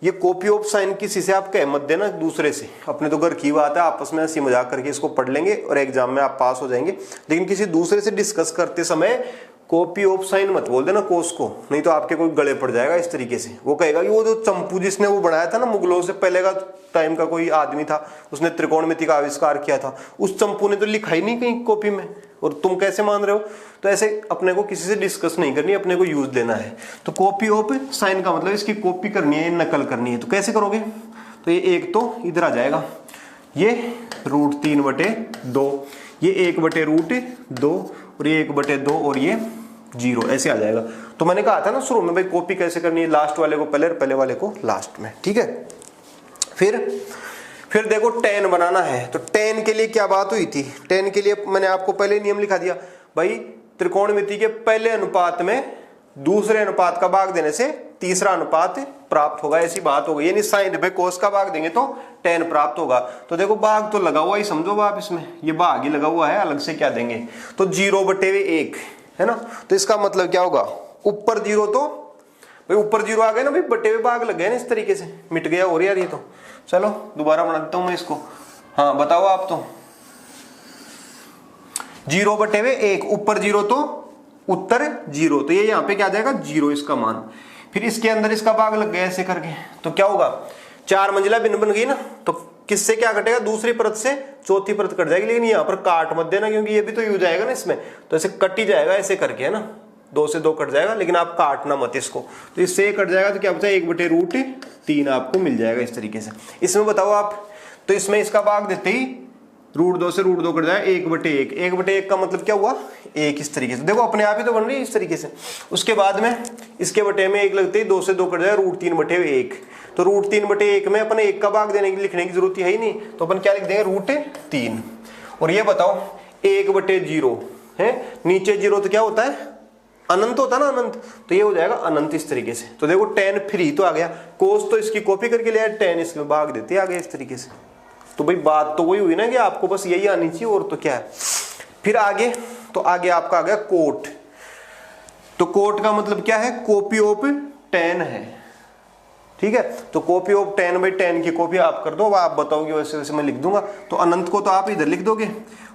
ये कॉपी ऑफ साइन किसी से आप कह मत देना, दूसरे से। अपने तो घर की बात है, आपस में हंसी मजाक करके इसको पढ़ लेंगे और एग्जाम में आप पास हो जाएंगे, लेकिन किसी दूसरे से डिस्कस करते समय कॉपी ऑफ साइन मत बोल देना कोस को, नहीं तो आपके कोई गले पड़ जाएगा इस तरीके से। वो कहेगा कि वो जो चंपू जिसने वो बनाया था ना, मुगलों से पहले का टाइम का कोई आदमी था, उसने त्रिकोणमिति का आविष्कार किया था, उस चंपू ने तो लिखा ही नहीं कहीं कॉपी में, और तुम कैसे मान रहे हो। तो ऐसे अपने को किसी से डिस्कस नहीं करनी, अपने को यूज देना है। तो कॉपी ऑफ साइन का मतलब इसकी कॉपी करनी है, नकल करनी है। तो कैसे करोगे, तो ये एक तो इधर आ जाएगा, ये √3/2, ये 1/√2, और ये 1/2, और ये 0 ऐसे आ जाएगा। तो मैंने कहा था ना शुरू में भाई कॉपी कैसे करनी है, लास्ट वाले को पहले और पहले वाले को लास्ट में, ठीक है। फिर देखो tan बनाना है, तो tan के लिए क्या बात हुई थी, tan के लिए मैंने आपको पहले नियम लिखा दिया भाई, त्रिकोणमिति के पहले अनुपात में दूसरे अनुपात का भाग देने से तीसरा अनुपात प्राप्त होगा, ऐसी बात हो गई। यानी साइन पे कोस का भाग देंगे तो tan प्राप्त होगा। तो देखो भाग तो लगा हुआ ही समझो आप, इसमें ये भाग ही लगा हुआ है, अलग से क्या देंगे। तो 0/1 है ना, तो इसका मतलब क्या होगा, ऊपर 0 तो भाई ऊपर 0 आ गए ना भाई, बटे हुए भाग लग गए ना, इस तरीके से मिट गया। और यार ये तो चलो दोबारा बना देता हूं मैं इसको। हाँ बताओ आप, तो 0/1 ऊपर 0 तो उत्तर 0, तो ये यहाँ पे क्या आ जाएगा 0 इसका मान। फिर इसके अंदर इसका भाग लग गया ऐसे करके, तो क्या होगा 4 मंजिला भिन्न बन गई ना, तो किससे क्या कटेगा, दूसरी परत से चौथी परत कट जाएगी। लेकिन यहाँ पर काट मत देना क्योंकि ये भी तो यूज आएगा ना इसमें, तो ऐसे कट ही जाएगा ऐसे करके, है ना, 2 से 2 कट जाएगा, लेकिन आप काटना मत इसको। तो इससे कट जाएगा तो क्या बचा 1/√3 आपको मिल जाएगा इस तरीके से। इसमें बताओ आप, तो इसमें इसका भाग देते ही √2 से √2 कट जाएगा 1/1। 1/1 का मतलब क्या हुआ 1, इस तरीके से। देखो अपने आप ही तो बन रही है इस तरीके से। उसके बाद में इसके बटे में 1 लगते ही 2 से 2 कट जाएगा √3/1। तो √3/1 में अपन 1 का भाग देने की लिखने की जरूरत है ही नहीं, तो अपन क्या लिख देंगे √3। और ये बताओ 1/0 है, नीचे 0 तो क्या होता है अनंत होता ना, अनंत, तो ये हो जाएगा अनंत इस तरीके से। तो देखो tan फ्री तो आ गया, कोस तो इसकी कॉपी करके लिया, tan इसमें भाग देते आ गए इस तरीके से। तो भाई बात तो वही हुई ना कि आपको बस यही आनी चाहिए, और तो क्या है। फिर आगे, तो आगे आपका आ गया कोट। तो कोट का मतलब क्या है, कॉपी ऑफ tan है, ठीक है। तो कॉपी ऑफ tan/tan की कॉपी आप कर दो, आप बताओगे वैसे वैसे मैं लिख दूंगा। तो अनंत को तो आप इधर लिख दोगे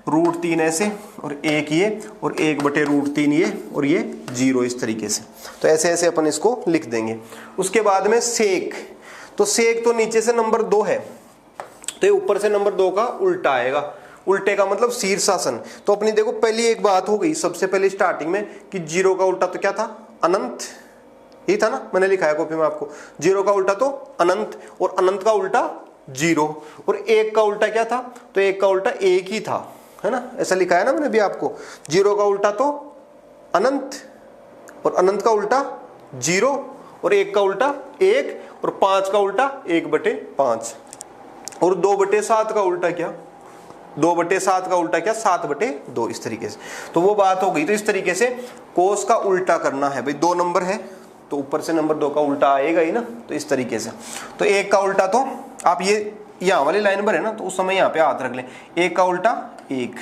√3 ऐसे, और 1 ये, और 1/√3 ये, और ये 0 इस तरीके से। तो ऐसे ऐसे अपन इसको लिख देंगे। उसके बाद में सेक, तो सेक तो नीचे से नंबर 2 है, तो ये ऊपर से नंबर 2 का उल्टा आएगा। उल्टे का मतलब शीर्षासन। तो अपनी देखो पहली एक बात हो गई सबसे पहले स्टार्टिंग में कि 0 का उल्टा तो क्या था अनंत, ये था ना, मैंने लिखा है कॉपी में आपको। 0 का उल्टा तो अनंत, और अनंत का उल्टा 0, और 1 का उल्टा क्या था, तो 1 का उल्टा 1 ही था, है ना, ऐसा लिखा है ना मैंने भी आपको। 0 का उल्टा तो अनंत, और अनंत का उल्टा 0, और 1 का उल्टा 1, और 5 का उल्टा 1/5, और 2/7 का उल्टा क्या, 2/7 का उल्टा क्या 7/2 इस तरीके से। तो वो बात हो गई। तो इस तरीके से कोस का उल्टा करना है भाई, 2 नंबर है तो ऊपर से नंबर 2 का उल्टा आएगा ही ना, तो इस तरीके से। तो 1 का उल्टा तो आप ये यहाँ वाली लाइन पर है ना, तो उस समय यहाँ पे हाथ रख लें। 1 का उल्टा 1,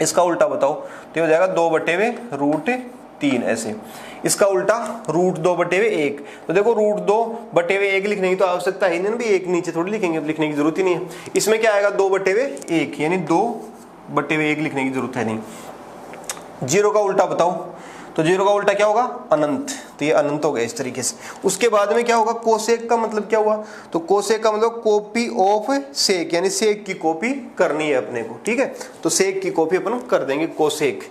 इसका उल्टा बताओ, तो हो जाएगा 2/√3 ऐसे। इसका उल्टा √2/1। तो देखो √2/1 लिखने की तो आवश्यकता है नहीं, 1 नीचे थोड़ी लिखेंगे, लिखने की जरूरत ही नहीं है। इसमें क्या आएगा 2/1, यानी 2/1 लिखने की जरूरत है नहीं। 0 का उल्टा बताओ, तो 0 का उल्टा क्या होगा अनंत, तो ये अनंत हो गया इस तरीके से। उसके बाद में क्या होगा कोसेक का मतलब क्या हुआ, तो कोसेक का मतलब कॉपी ऑफ सेक, यानी सेक की कॉपी करनी है अपने को, ठीक है। तो सेक की कॉपी अपन कर देंगे कोसेक।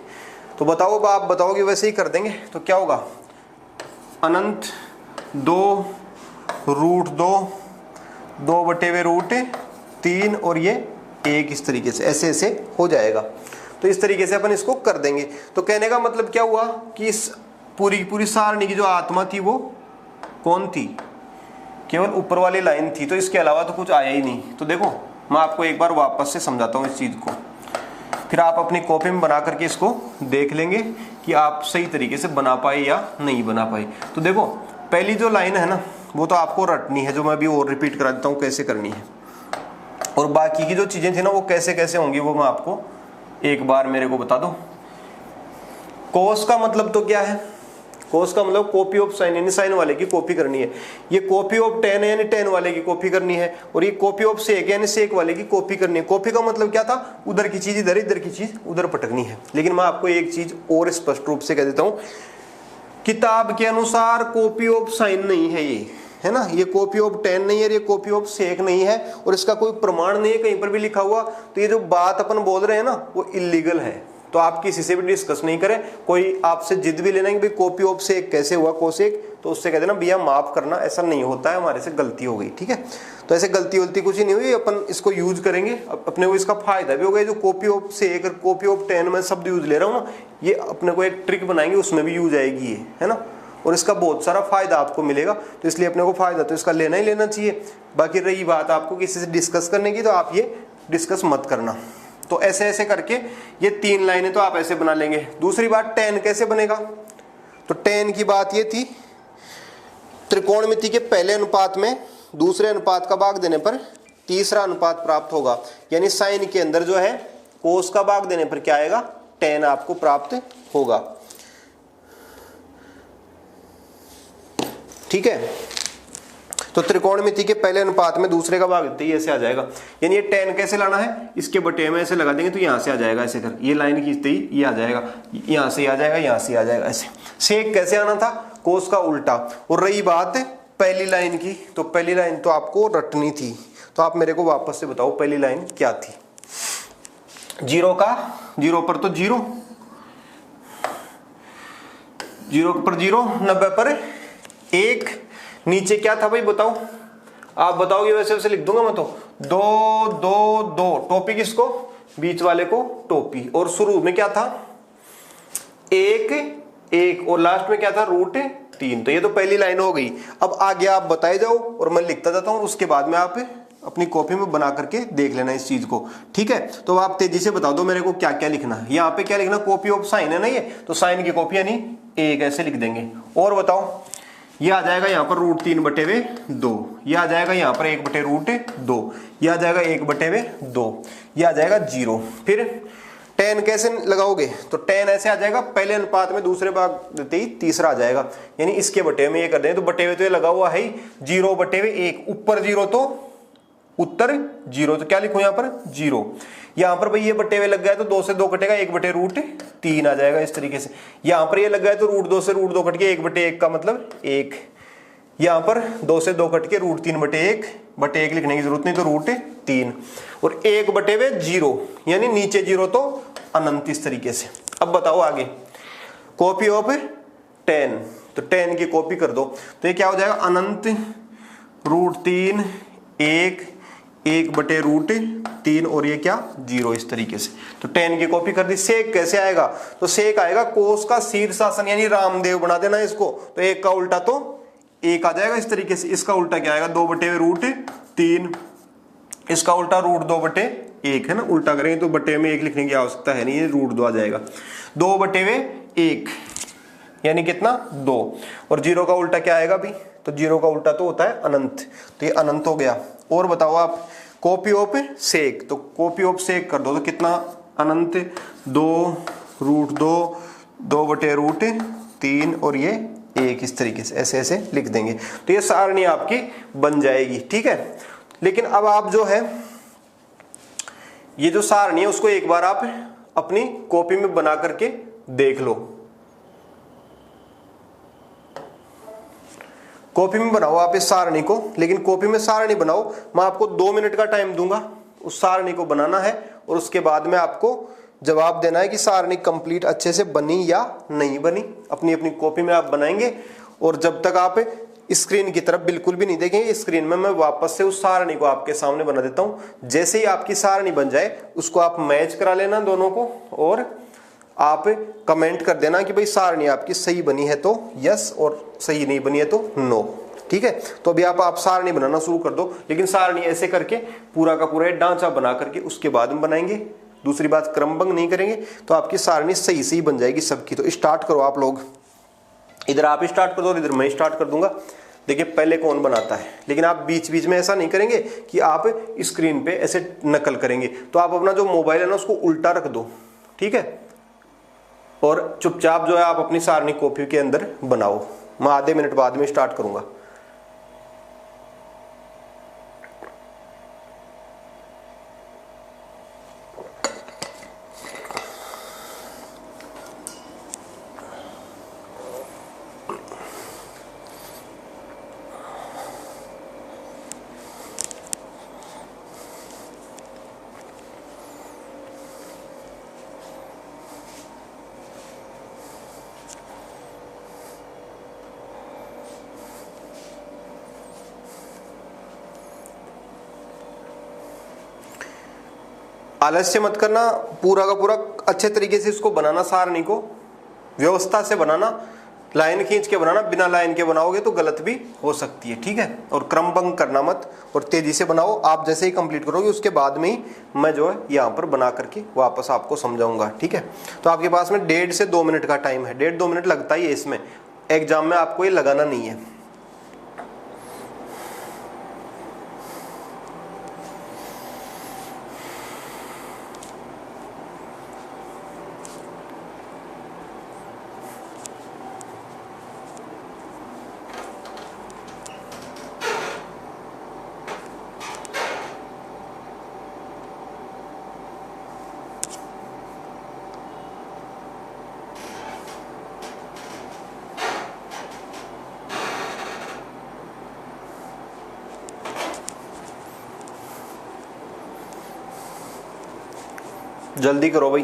तो बताओ, आप बताओगे वैसे ही कर देंगे। तो क्या होगा अनंत 2 √2 2/√3 और ये 1 इस तरीके से, ऐसे ऐसे हो जाएगा। तो इस तरीके से अपन इसको कर देंगे। तो कहने का मतलब क्या हुआ कि इस पूरी की पूरी सारणी की जो आत्मा थी वो कौन थी, केवल ऊपर वाली लाइन थी, तो इसके अलावा तो कुछ आया ही नहीं। तो देखो मैं आपको एक बार वापस से समझाता हूँ इस चीज को, फिर आप अपनी कॉपी में बना करके इसको देख लेंगे कि आप सही तरीके से बना पाए या नहीं बना पाए। तो देखो पहली जो लाइन है ना वो तो आपको रटनी है, जो मैं अभी और रिपीट करा देता हूँ कैसे करनी है, और बाकी की जो चीजें थी ना वो कैसे कैसे होंगी वो मैं आपको एक बार मेरे को बता दो। कोस का मतलब तो क्या है, कोस का मतलब कॉपी ऑफ साइन, यानी साइन वाले की कॉपी करनी है। ये कॉपी ऑफ tan है यानी tan वाले की कॉपी करनी है, और ये कॉपी ऑफ सेक यानी सेक वाले की कॉपी करनी है। कॉपी का मतलब क्या था, उधर की चीज इधर, इधर की चीज उधर पटकनी है। लेकिन मैं आपको एक चीज और स्पष्ट रूप से कह देता हूँ, किताब के अनुसार कॉपी ऑफ साइन नहीं है ये, है ना, ये कॉपी ऑफ tan नहीं है, ये कॉपी ऑफ सेक नहीं है, और इसका कोई प्रमाण नहीं है कहीं पर भी लिखा हुआ। तो ये जो बात अपन बोल रहे हैं ना वो इलीगल है। तो आप किसी से भी डिस्कस नहीं करें। कोई आपसे जिद भी लेना कि भाई कॉपी ऑफ सेक कैसे हुआ कोसेक, तो उससे कह देना भैया माफ करना, ऐसा नहीं होता है, हमारे से गलती हो गई, ठीक है। तो ऐसे गलती कुछ ही नहीं हुई, अपन इसको यूज करेंगे, अपने को इसका फायदा भी होगा। जो कॉपी ऑफ सेक और कॉपी ऑफ tan में शब्द यूज ले रहा हूँ ना, ये अपने को एक ट्रिक बनाएंगे, उसमें भी यूज आएगी ये, है ना, और इसका बहुत सारा फायदा आपको मिलेगा। तो इसलिए अपने को फायदा तो इसका लेना ही लेना चाहिए। बाकी रही बात आपको किसी से डिस्कस करने की, तो आप ये डिस्कस मत करना। तो ऐसे ऐसे करके ये 3 लाइनें तो आप ऐसे बना लेंगे। दूसरी बात tan कैसे बनेगा, तो tan की बात ये थी, त्रिकोणमिति के पहले अनुपात में दूसरे अनुपात का भाग देने पर तीसरा अनुपात प्राप्त होगा, यानी साइन के अंदर जो है कोस का भाग देने पर क्या आएगा, tan आपको प्राप्त होगा। ठीक है, तो त्रिकोणमिति के पहले अनुपात में दूसरे का भाग देते ही ऐसे आ जाएगा, यानी ये tan कैसे लाना है, इसके बटे में ऐसे लगा देंगे तो यहां से आ जाएगा, ऐसे कर ये लाइन खींचते ही ये आ जाएगा, यहां से आ जाएगा, यहां से आ जाएगा ऐसे। सेक कैसे आना था, कोस का उल्टा। और रही बात पहली लाइन की, तो पहली लाइन तो आपको रटनी थी, तो आप मेरे को वापस से बताओ पहली लाइन क्या थी। जीरो पर तो जीरो, जीरो पर जीरो, 90 पर 1, नीचे क्या था भाई बताओ, आप बताओगे, वैसे वैसे लिख दूंगा मैं तो, 2 2 2, टोपी किसको, बीच वाले को टोपी, और शुरू में क्या था 1 1, और लास्ट में क्या था √3। तो ये तो पहली लाइन हो गई। अब आगे आप बताए जाओ और मैं लिखता जाता हूं, उसके बाद में आप अपनी कॉपी में बना करके देख लेना इस चीज को। ठीक है, तो आप तेजी से बता दो मेरे को क्या क्या लिखना है। यहाँ पे क्या लिखना, कॉपी ऑफ साइन है ना ये, तो साइन की कॉपी यानी 1 ऐसे लिख देंगे। और बताओ, ये आ जाएगा यहाँ पर √3/2, ये आ जाएगा यहाँ पर 1/√2, ये आ जाएगा 1/2, ये आ जाएगा 0। फिर tan कैसे लगाओगे, तो tan ऐसे आ जाएगा, पहले अनुपात में दूसरे भाग देते ही तीसरा आ जाएगा, यानी इसके बटे में ये कर दें, तो बटे में तो ये लगा हुआ है 0/1, ऊपर 0 तो उत्तर 0, तो क्या लिखूं यहाँ पर 0। यहाँ पर भाई ये बटे हुए लग गया तो 2 से 2 कटेगा, 1/√3 आ जाएगा इस तरीके से। यहाँ पर ये लग गया तो √2 से √2 कट के 1/1 का मतलब 1। यहाँ पर 2 से 2 कट के √3/1 लिखने की जरूरत नहीं, तो √3 और 1/0, यानी नीचे 0 तो अनंत, इस तरीके से। अब बताओ आगे, कॉपी ऑफ tan, तो tan की कॉपी कर दो, तो ये क्या हो जाएगा, अनंत √3 1/√3 और ये क्या 0, इस तरीके से। तो tan की कॉपी कर दी। सेक कैसे आएगा, तो सेक आएगा कोस का शीर्षासन, यानी रामदेव बना देना इसको, तो 1 का उल्टा तो 1 आ जाएगा इस तरीके से। इसका उल्टा क्या आएगा, 2/√3, इसका उल्टा √2/1 है ना, उल्टा करेंगे तो बटे में 1 लिखने की आवश्यकता है नहीं, ये √2 आ जाएगा। 2/1 यानी कितना 2, और 0 का उल्टा क्या आएगा भी, तो 0 का उल्टा तो होता है अनंत, तो ये अनंत हो गया। और बताओ आप, कॉपी ऑफ सेक, तो कॉपी ऑफ सेक कर दो, तो कितना अनंत 2√2, 2/√3 और ये 1, इस तरीके से ऐसे ऐसे लिख देंगे, तो ये सारणी आपकी बन जाएगी। ठीक है, लेकिन अब आप जो है ये जो सारणी है उसको एक बार आप अपनी कॉपी में बना करके देख लो। कॉपी में बनाओ आप इस सारणी को, लेकिन कॉपी में सारणी बनाओ, मैं आपको 2 मिनट का टाइम दूंगा, उस सारणी को बनाना है और उसके बाद में आपको जवाब देना है कि सारणी कंप्लीट अच्छे से बनी या नहीं बनी। अपनी अपनी कॉपी में आप बनाएंगे, और जब तक आप स्क्रीन की तरफ बिल्कुल भी नहीं देखेंगे, स्क्रीन में मैं वापस से उस सारणी को आपके सामने बना देता हूं। जैसे ही आपकी सारणी बन जाए उसको आप मैच करा लेना दोनों को, और आप कमेंट कर देना कि भाई सारणी आपकी सही बनी है तो यस, और सही नहीं बनी है तो नो। ठीक है, तो अभी आप सारणी बनाना शुरू कर दो, लेकिन सारणी ऐसे करके पूरा का पूरा ढांचा बना करके उसके बाद में बनाएंगे। दूसरी बात, क्रमभंग नहीं करेंगे तो आपकी सारणी सही सही बन जाएगी सबकी। तो स्टार्ट करो आप लोग, इधर आप स्टार्ट कर दो और इधर मैं स्टार्ट कर दूंगा। देखिए पहले कौन बनाता है, लेकिन आप बीच बीच में ऐसा नहीं करेंगे कि आप स्क्रीन पे ऐसे नकल करेंगे। तो आप अपना जो मोबाइल है ना उसको उल्टा रख दो, ठीक है, और चुपचाप जो है आप अपनी सारणी कॉपी के अंदर बनाओ। मैं आधे मिनट बाद में स्टार्ट करूंगा। आलस्य मत करना, पूरा का पूरा अच्छे तरीके से इसको बनाना, सारणी को व्यवस्था से बनाना, लाइन खींच के बनाना, बिना लाइन के बनाओगे तो गलत भी हो सकती है, ठीक है। और क्रमभंग करना मत, और तेजी से बनाओ। आप जैसे ही कंप्लीट करोगे उसके बाद में ही मैं जो है यहाँ पर बना करके वापस आपको समझाऊंगा, ठीक है। तो आपके पास में 1.5 से 2 मिनट का टाइम है, 1.5-2 मिनट लगता ही है इसमें, एग्जाम में आपको ये लगाना नहीं है। जल्दी करो भाई।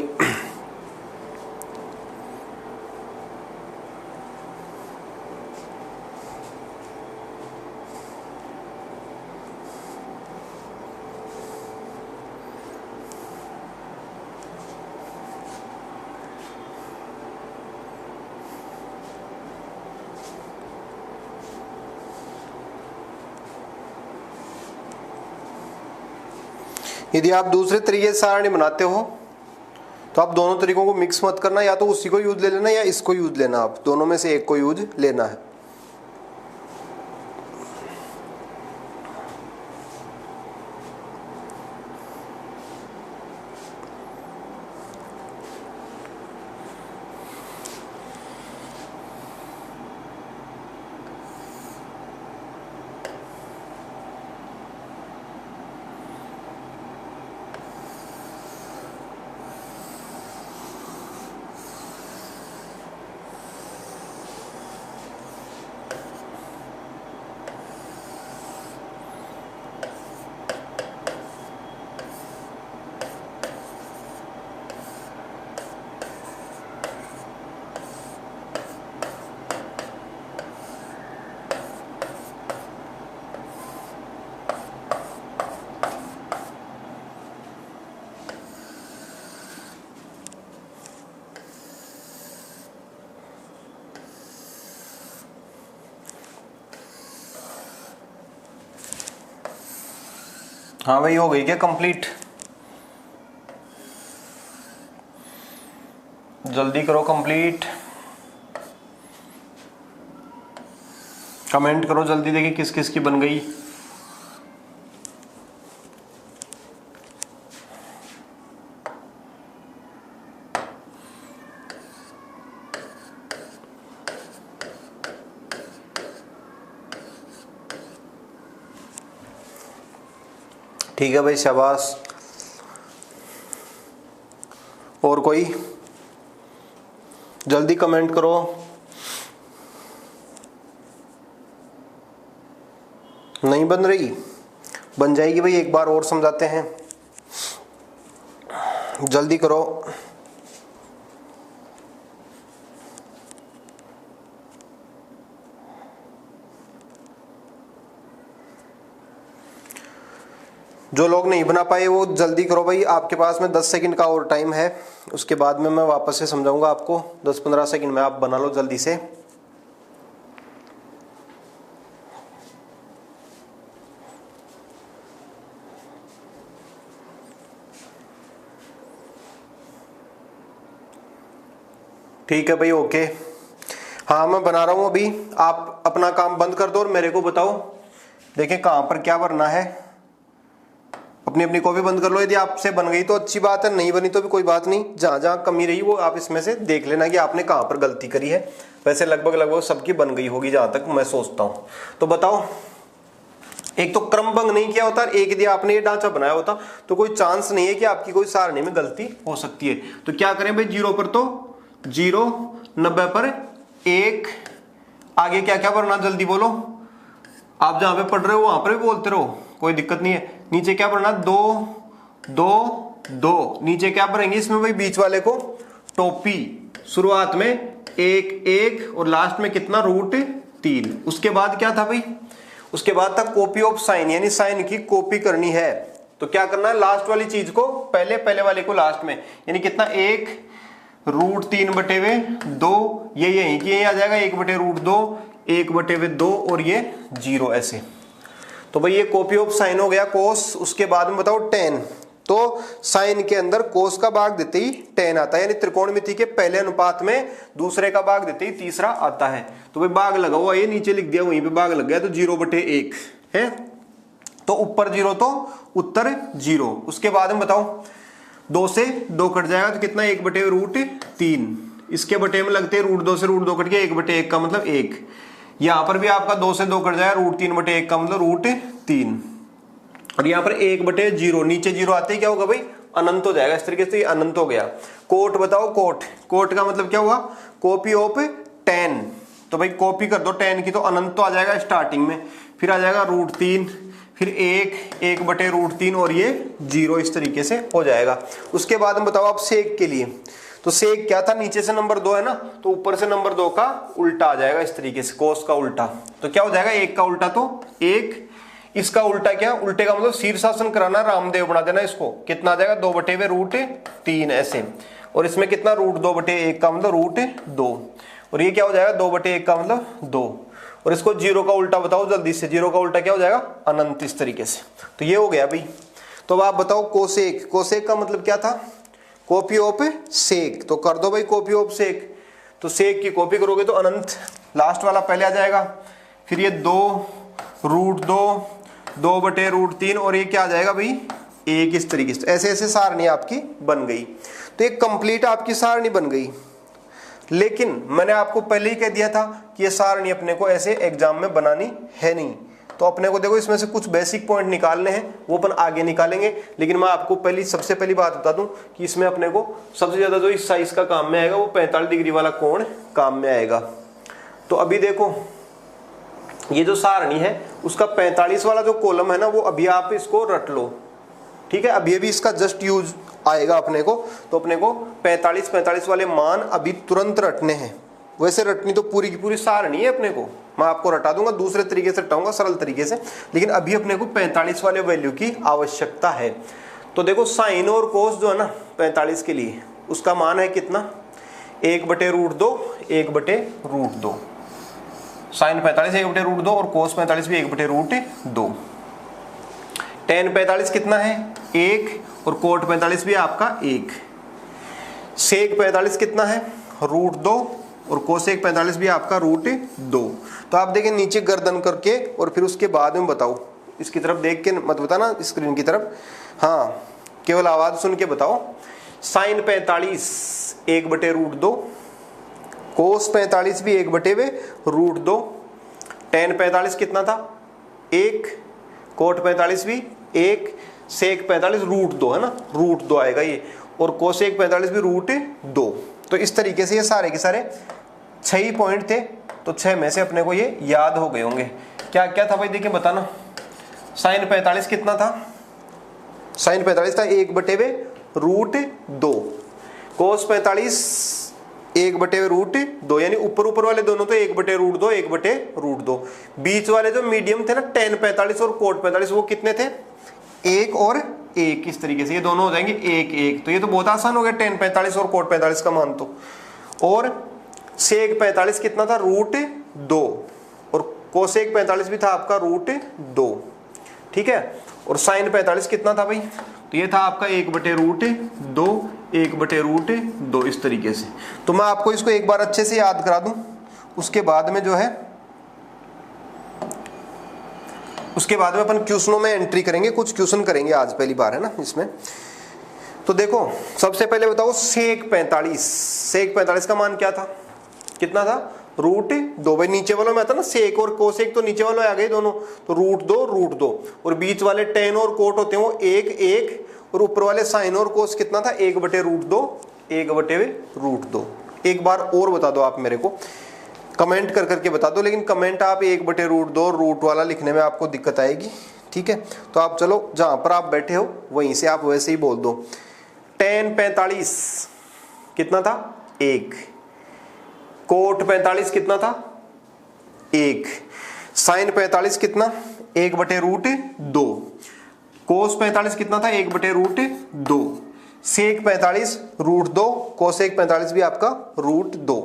यदि आप दूसरे तरीके से सारणी बनाते हो तो आप दोनों तरीकों को मिक्स मत करना, या तो उसी को यूज ले लेना या इसको यूज लेना, आप दोनों में से एक को यूज लेना है। हाँ भाई, हो गई क्या कंप्लीट? जल्दी करो कंप्लीट, कमेंट करो जल्दी, देखिए किस किस की बन गई। ठीक है भाई, शाबाश। और कोई? जल्दी कमेंट करो। नहीं बन रही? बन जाएगी भाई, एक बार और समझाते हैं, जल्दी करो। जो लोग नहीं बना पाए वो जल्दी करो भाई, आपके पास में 10 सेकंड का और टाइम है, उसके बाद में मैं वापस से समझाऊंगा आपको। 10-15 सेकंड में आप बना लो जल्दी से। ठीक है भाई, ओके। हाँ, मैं बना रहा हूं अभी, आप अपना काम बंद कर दो और मेरे को बताओ, देखें कहां पर क्या भरना है। अपनी अपनी कॉपी बंद कर लो, यदि आपसे बन गई तो अच्छी बात है, नहीं बनी तो भी कोई बात नहीं। जहां जहां कमी रही वो आप इसमें से देख लेना कि आपने कहां पर गलती करी है। वैसे लगभग सबकी बन गई होगी जहां तक मैं सोचता हूं। तो बताओ, एक तो क्रमभंग नहीं किया होता, एक यदि आपने ये ढांचा बनाया होता तो कोई चांस नहीं है कि आपकी कोई सारणी में गलती हो सकती है। तो क्या करें भाई, 0 पर तो 0, 90 पर 1, आगे क्या क्या भरना जल्दी बोलो। आप जहां पे पढ़ रहे हो वहां पर भी बोलते रहो, कोई दिक्कत नहीं है। नीचे क्या भरना, 2, 2, 2। नीचे क्या भरेंगे इसमें भाई, बीच वाले को टोपी। शुरुआत में 1, 1 और लास्ट में कितना, √3। उसके बाद क्या था भाई, उसके बाद था कॉपी ऑफ साइन, यानी साइन की कॉपी करनी है। तो क्या करना है, लास्ट वाली चीज को पहले, पहले वाले को लास्ट में, यानी कितना, 1, √3/2, ये यहीं की यहीं आ जाएगा 1/√2, 1/2 और ये 0 ऐसे। तो भाई ये कॉपी ऑफ साइन हो गया कोस। उसके बाद में बताओ टेन, तो साइन के अंदर कोस का भाग देते ही टेन आता है, यानी त्रिकोणमिति के पहले अनुपात में दूसरे का भाग देते ही तीसरा आता है। तो भाई भाग लगा हुआ, ये नीचे लिख दिया, वहीं पे भाग लग गया, तो 0/1 है, तो ऊपर 0 तो उत्तर 0। उसके बाद में बताओ 2 से 2 कट जाएगा तो कितना, 1/√3। इसके बटे में लगते हैं √2 से √2 कट गया, 1/1 का मतलब 1। यहां पर भी आपका 2 से 2 कट जाएगा, √3/1 का मतलब √3। और यहाँ पर 1/0, नीचे 0 आते ही क्या होगा भाई, अनंत हो जाएगा। इस तरीके से अनंत हो गया। कोट बताओ, कोट, कोट का मतलब क्या हुआ, कॉपी ऑफ 10। तो भाई कॉपी कर दो 10 की, तो अनंत तो आ जाएगा स्टार्टिंग में, फिर आ जाएगा √3, फिर 1/√3 और ये 0, इस तरीके से हो जाएगा। उसके बाद में बताओ आप सेक के लिए, तो सेक क्या था, नीचे से नंबर 2 है ना, तो ऊपर से नंबर 2 का उल्टा आ जाएगा इस तरीके से, कोस का उल्टा। तो क्या हो जाएगा, 1 का उल्टा तो 1, इसका उल्टा क्या, उल्टे का मतलब शीर्षासन कराना, रामदेव बना देना इसको। कितना आ जाएगा, 2/√3 ऐसे। और इसमें कितना, √2/1 का मतलब √2, और ये क्या हो जाएगा, 2/1 का मतलब 2। और इसको 0 का उल्टा बताओ जल्दी से, 0 का उल्टा क्या हो जाएगा, अनंत, इस तरीके से। तो ये हो गया भाई। तो अब आप बताओ कोसेक, कोसेक का मतलब क्या था, कॉपी ऑफ सेक। तो कर दो भाई कॉपी ऑफ सेक, तो सेक की कॉपी करोगे तो अनंत, लास्ट वाला पहले आ जाएगा, फिर ये 2√2, 2/√3 और ये क्या आ जाएगा भाई, 1, इस तरीके से। ऐसे ऐसे सारणी आपकी बन गई। तो एक कंप्लीट आपकी सारणी बन गई। लेकिन मैंने आपको पहले ही कह दिया था कि ये सारणी अपने को ऐसे एग्जाम में बनानी है नहीं। तो अपने को देखो इसमें से कुछ बेसिक पॉइंट निकालने हैं, वो अपन आगे निकालेंगे। लेकिन मैं आपको सबसे पहली बात बता दूं कि इसमें अपने को सबसे ज्यादा जो इस साइज का काम में आएगा वो 45 डिग्री वाला कोण काम में आएगा। तो अभी देखो ये जो सारणी है उसका 45 वाला जो कॉलम है ना, वो अभी आप इसको रट लो, ठीक है। अभी इसका जस्ट यूज आएगा अपने को, तो अपने को 45 वाले मान अभी तुरंत रटने हैं। वैसे रटनी तो पूरी की पूरी सारणी है अपने को, मैं आपको रटा दूंगा, दूसरे तरीके से रटाऊंगा, सरल तरीके से। लेकिन अभी अपने को 45 वाले वैल्यू की आवश्यकता है। तो देखो साइन और कोस जो है ना 45 के लिए, उसका मान है कितना, 1/√2, 1/√2। साइन 45 1/√2 और कोस 45 भी 1/√2। tan 45 कितना है, 1, और कोट 45 भी आपका 1। सेक 45 कितना है, √2, और कोसेक 45 भी आपका √2। तो आप देखें नीचे गर्दन करके और फिर उसके बाद में बताओ, इसकी तरफ देख के मत बताना, स्क्रीन की तरफ, हाँ केवल आवाज सुन के बताओ। साइन 45 1/√2, कोस 45 भी 1/√2, tan 45 कितना था, 1, कोट 45 भी 1, सेक 45 √2 है ना, √2 आएगा ये, और कोसेक 45 भी √2। तो इस तरीके से ये सारे के सारे 6 ही पॉइंट थे। तो 6 में से अपने को ये याद हो गए होंगे। क्या क्या था भाई, देखिए बताना। साइन 45 कितना था, साइन 45 था 1/√2, कोस 45 1/√2, यानी ऊपर वाले दोनों तो 1/√2, 1/√2। बीच वाले जो मीडियम थे ना tan 45 और कोट 45, वो कितने थे, 1 और 1, इस तरीके से ये दोनों हो जाएंगे 1, 1। तो ये तो बहुत आसान हो गया tan 45 और कोट 45 का मान तो। और सेक 45 कितना था, √2, और कोसेक 45 भी था आपका √2, ठीक है। और साइन 45 कितना था भाई, तो ये था आपका 1/√2, 1/√2, इस तरीके से। तो मैं आपको इसको एक बार अच्छे से याद करा दूं, उसके बाद में जो है, उसके बाद में अपन क्वेश्चनों में एंट्री करेंगे, कुछ क्वेश्चन करेंगे आज पहली बार है ना इसमें। तो देखो सबसे पहले बताओ सेक 45, सेक 45 का मान क्या था, कितना था, √2। भाई नीचे वालों में आता ना सेक और कोसेक, तो नीचे वालों आ गए दोनों, तो √2, और बीच वाले tan और कोट होते हैं वो 1, 1, और ऊपर वाले साइन और कोस कितना था, 1/√2, 1/√2। एक बार और बता दो आप मेरे को, कमेंट कर करके बता दो, लेकिन कमेंट आप 1/√2 रूट वाला लिखने में आपको दिक्कत आएगी, ठीक है। तो आप चलो जहां पर आप बैठे हो वहीं से आप वैसे ही बोल दो। tan 45 कितना था, 1, कोट 45 कितना था, 1, साइन 45 कितना, 1/√2, कोस 45 कितना था, 1/√2, सेक 45 √2, कोसेक 45 भी आपका √2।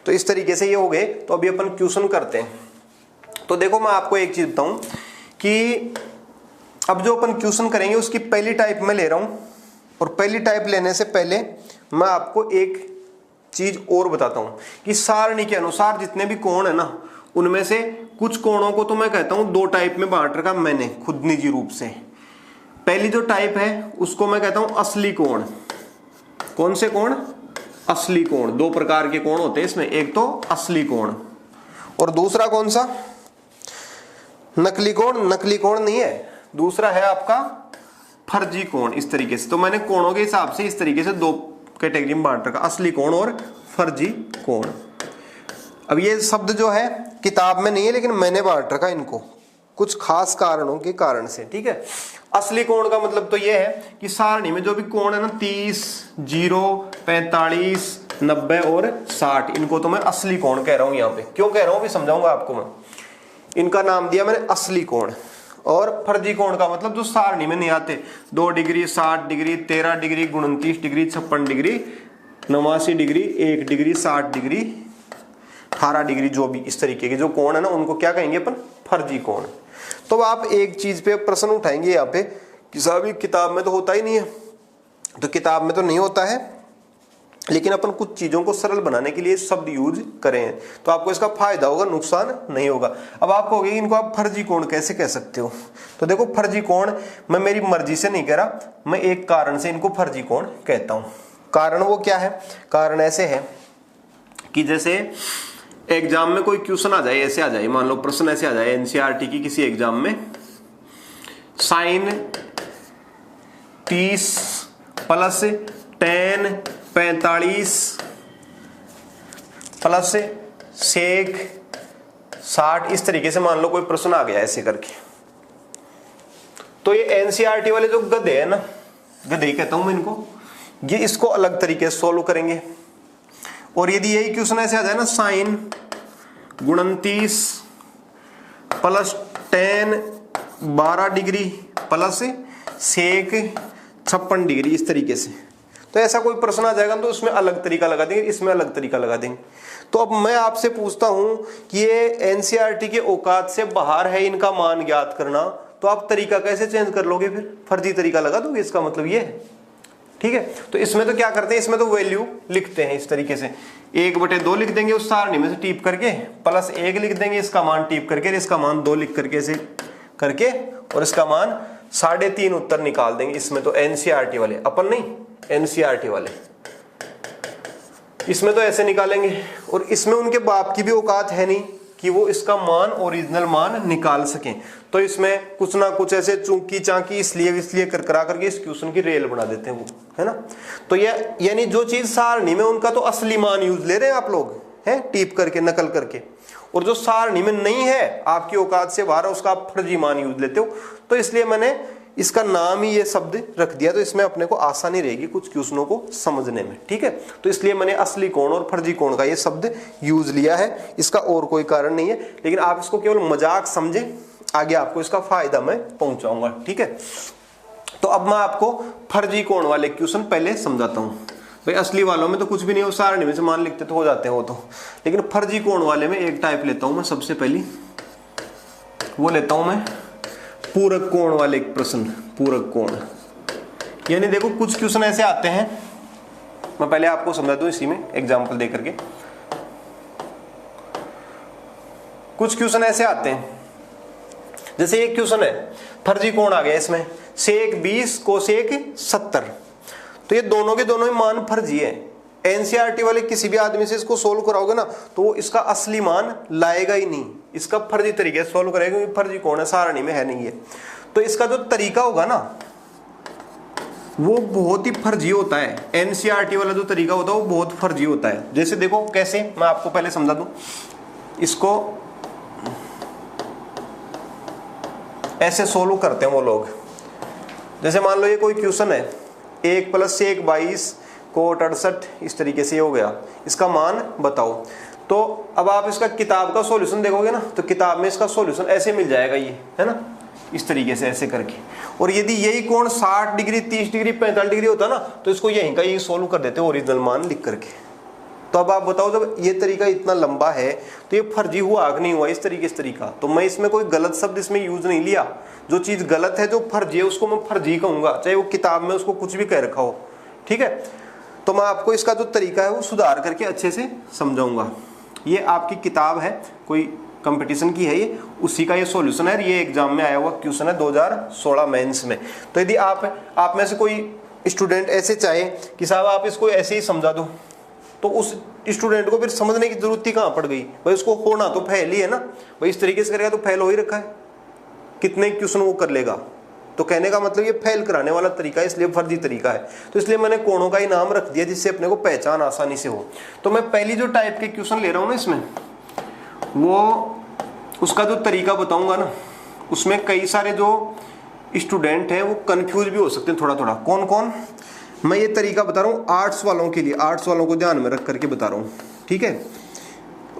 तो इस तरीके से ये हो गए। तो अभी अपन क्वेश्चन करते हैं। तो देखो मैं आपको एक चीज बताऊं कि अब जो अपन क्वेश्चन करेंगे उसकी पहली टाइप में ले रहा हूं, और पहली टाइप लेने से पहले मैं आपको एक चीज और बताता हूं कि सारणी के अनुसार जितने भी कोण है ना, उनमें से कुछ कोणों को तो मैं कहता हूं दो टाइप में बांट रखा मैंने खुद निजी रूप से। पहली जो टाइप है उसको मैं कहता हूं असली कोण। कौन से कोण? असली कोण। दो प्रकार के कोण होते हैं इसमें, एक तो असली कोण और दूसरा कौन सा? नकली कोण। नकली कोण नहीं है, दूसरा है आपका फर्जी कोण। इस तरीके से तो मैंने कोणों के हिसाब से इस तरीके से दो कैटेगरी में बांट रखा, असली कोण और फर्जी कोण। अब ये शब्द जो है किताब में नहीं है, लेकिन मैंने बांट रखा इनको कुछ खास कारणों के कारण से, ठीक है। असली कोण का मतलब तो ये है कि सारणी में जो भी कोण है ना 30, 0, 45, 90 और 60, इनको तो मैं असली कोण कह रहा हूं। यहाँ पे क्यों कह रहा हूं भी समझाऊंगा आपको मैं। इनका नाम दिया मैंने असली कोण। और फर्जी कोण का मतलब जो सारणी में नहीं आते, 2 degree, 60 degree, 13 degree, 29 degree, 56 degree, 89 degree, 1 degree, 60 degree, 18 degree, जो भी इस तरीके के जो कोण है ना, उनको क्या कहेंगे अपन? फर्जी कोण। तो आप एक चीज पे प्रश्न उठाएंगे यहाँ पे कि साहब किताब में तो होता ही नहीं है। तो किताब में तो नहीं होता है, लेकिन अपन कुछ चीजों को सरल बनाने के लिए शब्द यूज करें तो आपको इसका फायदा होगा, नुकसान नहीं होगा। अब आप कहोगे इनको आप फर्जी कोण कैसे कह सकते हो? तो देखो फर्जी कोण मैं मेरी मर्जी से नहीं कह रहा, मैं एक कारण से इनको फर्जी कोण कहता हूं। कारण वो क्या है? कारण ऐसे है कि जैसे एग्जाम में कोई क्वेश्चन आ जाए, ऐसे आ जाए, मान लो प्रश्न ऐसे आ जाए एनसीईआरटी की किसी एग्जाम में, sine 30 plus tan 45 plus sec 60, इस तरीके से मान लो कोई प्रश्न आ गया ऐसे करके। तो ये एनसीईआरटी वाले जो गधे हैं ना, गधे कहता हूं मैं इनको, ये इसको अलग तरीके से सोल्व करेंगे। और यदि यही क्वेश्चन ऐसे आ जाए ना, sine 29 plus tan 12 degree plus sec 56 degree, इस तरीके से, तो ऐसा कोई प्रश्न आ जाएगा तो उसमें अलग तरीका लगा देंगे, इसमें अलग तरीका लगा देंगे। तो अब मैं आपसे पूछता हूं कि ये एनसीईआरटी के औकात से बाहर है इनका मान ज्ञात करना, तो आप तरीका कैसे चेंज कर लोगे? फिर फर्जी तरीका लगा दोगे, इसका मतलब ये है, ठीक है। तो इसमें तो क्या करते हैं, इसमें तो वैल्यू लिखते हैं इस तरीके से, 1/2 लिख देंगे उस सारणी में से टीप करके, प्लस 1 लिख देंगे इसका मान टीप करके, इसका मान 2 लिख करके ऐसे करके, और इसका मान 3.5 उत्तर निकाल देंगे। इसमें तो एनसीईआरटी वाले, अपन नहीं, एनसीईआरटी वाले इसमें तो ऐसे निकालेंगे। और इसमें उनके बाप की भी औकात है नहीं कि वो इसका मान, ओरिजिनल मान निकाल सकें। तो इसमें कुछ ना कुछ ऐसे चूंकी चांकी इसलिए कर करा करके इस क्वेश्चन की रेल बना देते हैं वो, है ना। तो ये यानी जो चीज सारणी में उनका तो असली मान यूज ले रहे हैं आप लोग, हैं, टीप करके नकल करके, और जो सारणी में नहीं है, आपकी औकात से बाहर है, उसका आप फर्जी मान यूज लेते हो। तो इसलिए मैंने इसका नाम ही ये शब्द रख दिया, तो इसमें अपने को आसानी रहेगी कुछ क्वेश्चनों को समझने में, ठीक है। तो इसलिए मैंने असली कोण और फर्जी कोण का ये शब्द यूज लिया है, इसका और कोई कारण नहीं है। लेकिन आप इसको केवल मजाक समझे, आगे आपको इसका फायदा मैं पहुंचाऊंगा, ठीक है। तो अब मैं आपको फर्जी कोण वाले क्वेश्चन पहले समझाता हूं। भाई असली वालों में तो कुछ भी नहीं हो, सारणी में से मान लिखते तो हो जाते हैं वो तो, लेकिन फर्जी कोण वाले में एक टाइप लेता हूं मैं। सबसे पहली वो लेता हूं मैं पूरक कोण वाले प्रश्न। पूरक कोण यानी देखो कुछ क्वेश्चन ऐसे आते हैं, मैं पहले आपको समझा दूं इसी में एग्जांपल दे करके। कुछ क्वेश्चन ऐसे आते हैं, जैसे एक क्वेश्चन है फर्जी कोण आ गया इसमें, सेक 20 कोसेक 70, तो ये दोनों के दोनों ही मान फर्जी है। एनसीईआरटी वाले किसी भी आदमी से इसको सोल्व कराओगे ना, तो वो इसका असली मान लाएगा ही नहीं, इसका फर्जी तरीके से सोल्व करेगा, क्योंकि फर्जी कोण है, सारणी में है नहीं है। तो इसका जो तरीका होगा ना, वो बहुत ही फर्जी होता है। एनसीईआरटी वाला जो तरीका होता है वो बहुत फर्जी होता है। जैसे देखो कैसे, मैं आपको पहले समझा दूं। इसको ऐसे सोल्व करते हैं वो लोग। जैसे मान लो ये कोई क्वेश्चन है, 1 + 1 22 कोट 68, इस तरीके से हो गया, इसका मान बताओ। तो अब आप इसका किताब का सॉल्यूशन देखोगे ना, तो किताब में इसका सॉल्यूशन ऐसे मिल जाएगा, ये है ना, इस तरीके से ऐसे करके। और यदि यही कोण 60 डिग्री 30 डिग्री 45 डिग्री होता ना तो इसको यहीं का यही सोल्व कर देते ओरिजिनल मान लिख करके। तो अब आप बताओ जब ये तरीका इतना लंबा है तो ये फर्जी हुआ कि नहीं हुआ इस तरीके से तरीका। तो मैं इसमें कोई गलत शब्द इसमें यूज नहीं लिया। जो चीज गलत है जो फर्जी है उसको मैं फर्जी कहूंगा, चाहे वो किताब में उसको कुछ भी कह रखा हो। ठीक है, तो मैं आपको इसका जो तरीका है वो सुधार करके अच्छे से समझाऊंगा। ये आपकी किताब है, कोई कंपटीशन की है, ये उसी का ये सॉल्यूशन है। ये एग्जाम में आया हुआ क्वेश्चन है 2016 मेंस में। तो यदि आप में से कोई स्टूडेंट ऐसे चाहे कि साहब आप इसको ऐसे ही समझा दो, तो उस स्टूडेंट को फिर समझने की जरूरत ही कहां पड़ गई भाई। उसको होना तो फेल ही है ना भाई, इस तरीके से करेगा तो फेल हो ही रखा है, कितने क्वेश्चन वो कर लेगा। तो कहने का मतलब ये फेल कराने वाला तरीका है, इसलिए फर्जी तरीका है। तो इसलिए मैंने कोणों का ही नाम रख दिया जिससे अपने को पहचान आसानी से हो। तो मैं पहली जो टाइप के क्वेश्चन ले रहा हूं ना इसमें, वो उसका जो तरीका बताऊंगा ना, उसमें कई सारे जो स्टूडेंट हैं वो कंफ्यूज भी हो सकते हैं थोड़ा थोड़ा। कौन कौन, मैं ये तरीका बता रहा हूँ आर्ट्स वालों के लिए, आर्ट्स वालों को ध्यान में रख करके बता रहा हूँ। ठीक है,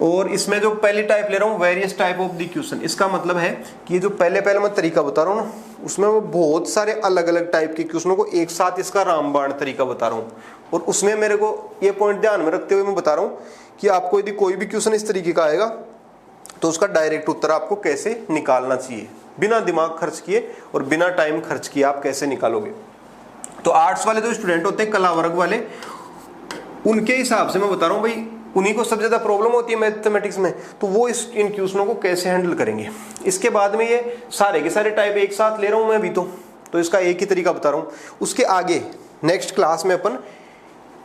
और इसमें जो पहली टाइप ले रहा हूँ various type of the question, इसका मतलब है कि ये जो पहले मैं तरीका बता रहा हूँ ना, उसमें वो बहुत सारे अलग अलग टाइप के क्वेश्चनों को एक साथ इसका रामबाण तरीका बता रहा हूँ। और उसमें मेरे को ये पॉइंट ध्यान में रखते हुए मैं बता रहा हूँ कि आपको यदि कोई भी क्वेश्चन इस तरीके का आएगा तो उसका डायरेक्ट उत्तर आपको कैसे निकालना चाहिए, बिना दिमाग खर्च किए और बिना टाइम खर्च किए आप कैसे निकालोगे। तो आर्ट्स वाले जो स्टूडेंट होते हैं, कला वर्ग वाले, उनके हिसाब से मैं बता रहा हूँ भाई, उन्हीं को सबसे ज्यादा प्रॉब्लम होती है मैथमेटिक्स में, तो वो इन क्वेश्चनों को कैसे हैंडल करेंगे। इसके बाद में ये सारे के सारे टाइप एक साथ ले रहा हूं मैं अभी, तो इसका एक ही तरीका बता रहा हूं। उसके आगे नेक्स्ट क्लास में अपन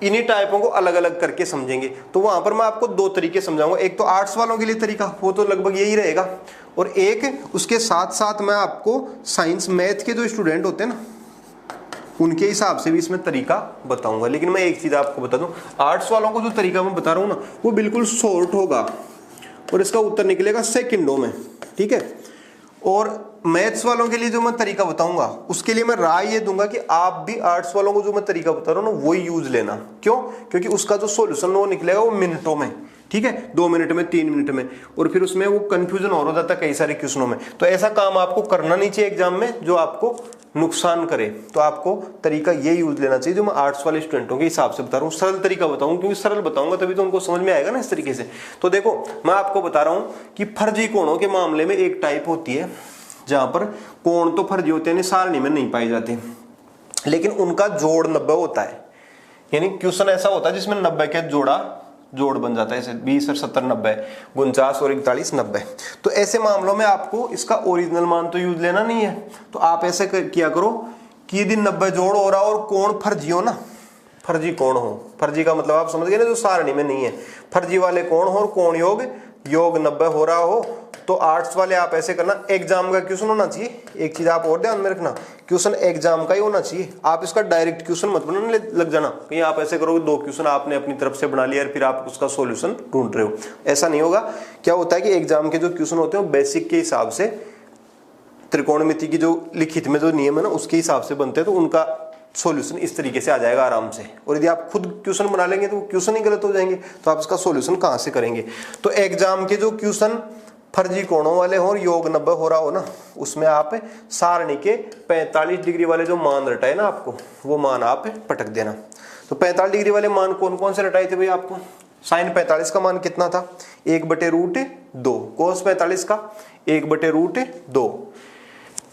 इन्हीं टाइपों को अलग अलग करके समझेंगे। तो वहां पर मैं आपको दो तरीके समझाऊंगा, एक तो आर्ट्स वालों के लिए तरीका, वो तो लगभग यही रहेगा, और एक उसके साथ साथ मैं आपको साइंस मैथ के जो स्टूडेंट होते हैं ना उनके हिसाब से भी इसमें तरीका बताऊंगा। लेकिन मैं एक चीज आपको बता दूं, आर्ट्स वालों को जो तरीका मैं बता रहा हूं ना वो बिल्कुल शॉर्ट होगा और इसका उत्तर निकलेगा सेकंडों में। ठीक है, और मैथ्स वालों के लिए जो मैं तरीका बताऊंगा उसके लिए मैं राय ये दूंगा कि आप भी आर्ट्स वालों को जो मैं तरीका बता रहा हूं ना वही यूज लेना। क्यों? क्योंकि उसका जो सॉल्यूशन वो निकलेगा वो मिनटों में। ठीक है, 2 मिनट में 3 मिनट में, और फिर उसमें वो कंफ्यूजन और हो जाता है कई सारे क्वेश्चनों में। तो ऐसा काम आपको करना नहीं चाहिए एग्जाम में जो आपको नुकसान करे। तो आपको तरीका ये यूज लेना चाहिए जो मैं आर्ट्स वाले स्टूडेंटों के हिसाब से बता रहा हूँ। सरल तरीका बताऊं, क्योंकि सरल बताऊंगा तभी तो उनको समझ में आएगा ना इस तरीके से। तो देखो मैं आपको बता रहा हूँ कि फर्जी कोणों के मामले में एक टाइप होती है जहां पर कोण तो फर्जी होते हैं, सारणी में नहीं पाए जाते, लेकिन उनका जोड़ 90 होता है। यानी क्वेश्चन ऐसा होता है जिसमें 90 के जोड़ बन जाता है, जैसे 20 और 70 90, 49 और 41 90। तो ऐसे मामलों में आपको इसका ओरिजिनल मान तो यूज लेना नहीं है। तो आप ऐसे किया करो कि यदि 90 जोड़ हो रहा और कोण फर्जी हो ना, फर्जी कोण हो, फर्जी का मतलब आप समझ गए ना, जो सारणी में नहीं है, फर्जी वाले कोण हो और कोण योग 90 हो रहा हो, तो आर्ट्स वाले आप ऐसे करना, एग्जाम का क्वेश्चन होना चाहिए। एक चीज आप और ध्यान में रखना, क्वेश्चन एग्जाम का ही होना चाहिए। आप इसका डायरेक्ट क्वेश्चन मत बनाने लग जाना, कहीं आप ऐसे करोगे 2 क्वेश्चन आपने अपनी तरफ से बना लिया और फिर आप उसका सॉल्यूशन ढूंढ रहे हो, ऐसा नहीं होगा। क्या होता है कि एग्जाम के जो क्वेश्चन होते हैं बेसिक के हिसाब से, त्रिकोणमिति की जो लिखित में जो नियम है ना उसके हिसाब से बनते हैं, तो उनका सॉल्यूशन इस तरीके से आ जाएगा आराम से। और यदि आप खुद क्वेश्चन बना लेंगे तो क्वेश्चन ही गलत हो जाएंगे, तो आप इसका सॉल्यूशन कहां से करेंगे। तो एग्जाम के जो क्वेश्चन फर्जी कोणों वाले हो और योग 90 हो रहा हो ना, उसमें आप सारणी के 45 डिग्री वाले जो मान रटाए ना आपको, वो मान आप पटक देना। तो 45 डिग्री वाले मान कौन कौन से रटाए थे भाई आपको? साइन 45 का मान कितना था? 1/√2। कोस 45 का 1/√2।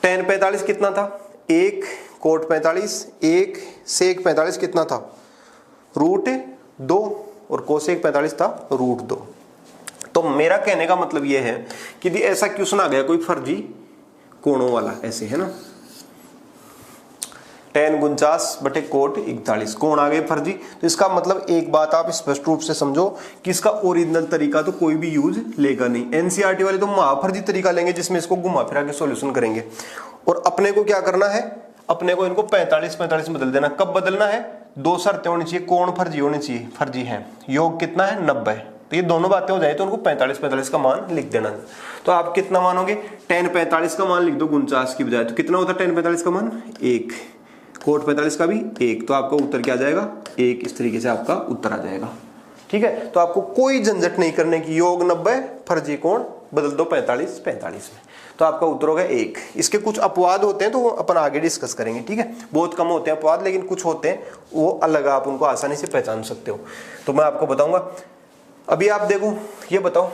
टेन 45 कितना था? 1। कोट 45 1। सेक 45 कितना था? √2। और कोसेक 45 था √2। तो मेरा कहने का मतलब यह है कि यदि ऐसा क्वेश्चन आ गया कोई फर्जी कोणों वाला, ऐसे है ना, tan 49/कोट 41 कोण आ गए फर्जी, तो इसका मतलब एक बात आप स्पष्ट रूप से समझो कि इसका ओरिजिनल तरीका तो कोई भी यूज लेगा नहीं। एनसीईआरटी वाले तो महाफर्जी तरीका लेंगे जिसमें इसको घुमा फिरा के सॉल्यूशन करेंगे। और अपने को क्या करना है, अपने को इनको 45 बदल देना। कब बदलना है? 2 शर्तें होनी चाहिए, कोण फर्जी होनी चाहिए, फर्जी है, योग कितना है 90, तो ये दोनों बातें हो जाए तो उनको 45 का मान लिख देना। तो आप कितना मानोगे? tan 45 का मान लिख दो 49 की बजाय, तो कितना होता है tan 45 का मान? 1। कोट 45 का भी 1, तो आपका उत्तर क्या आ जाएगा? 1। इस तरीके से आपका उत्तर आ जाएगा। ठीक है, तो आपको कोई झंझट नहीं करने की, योग 90 फर्जी कोण बदल दो 45 45 में, तो आपका उत्तर होगा 1। इसके कुछ अपवाद होते हैं तो वो अपन आगे डिस्कस करेंगे, ठीक है। बहुत कम होते हैं अपवाद, लेकिन कुछ होते हैं वो अलग, आप उनको आसानी से पहचान सकते हो, तो मैं आपको बताऊंगा। अभी आप देखो, ये बताओ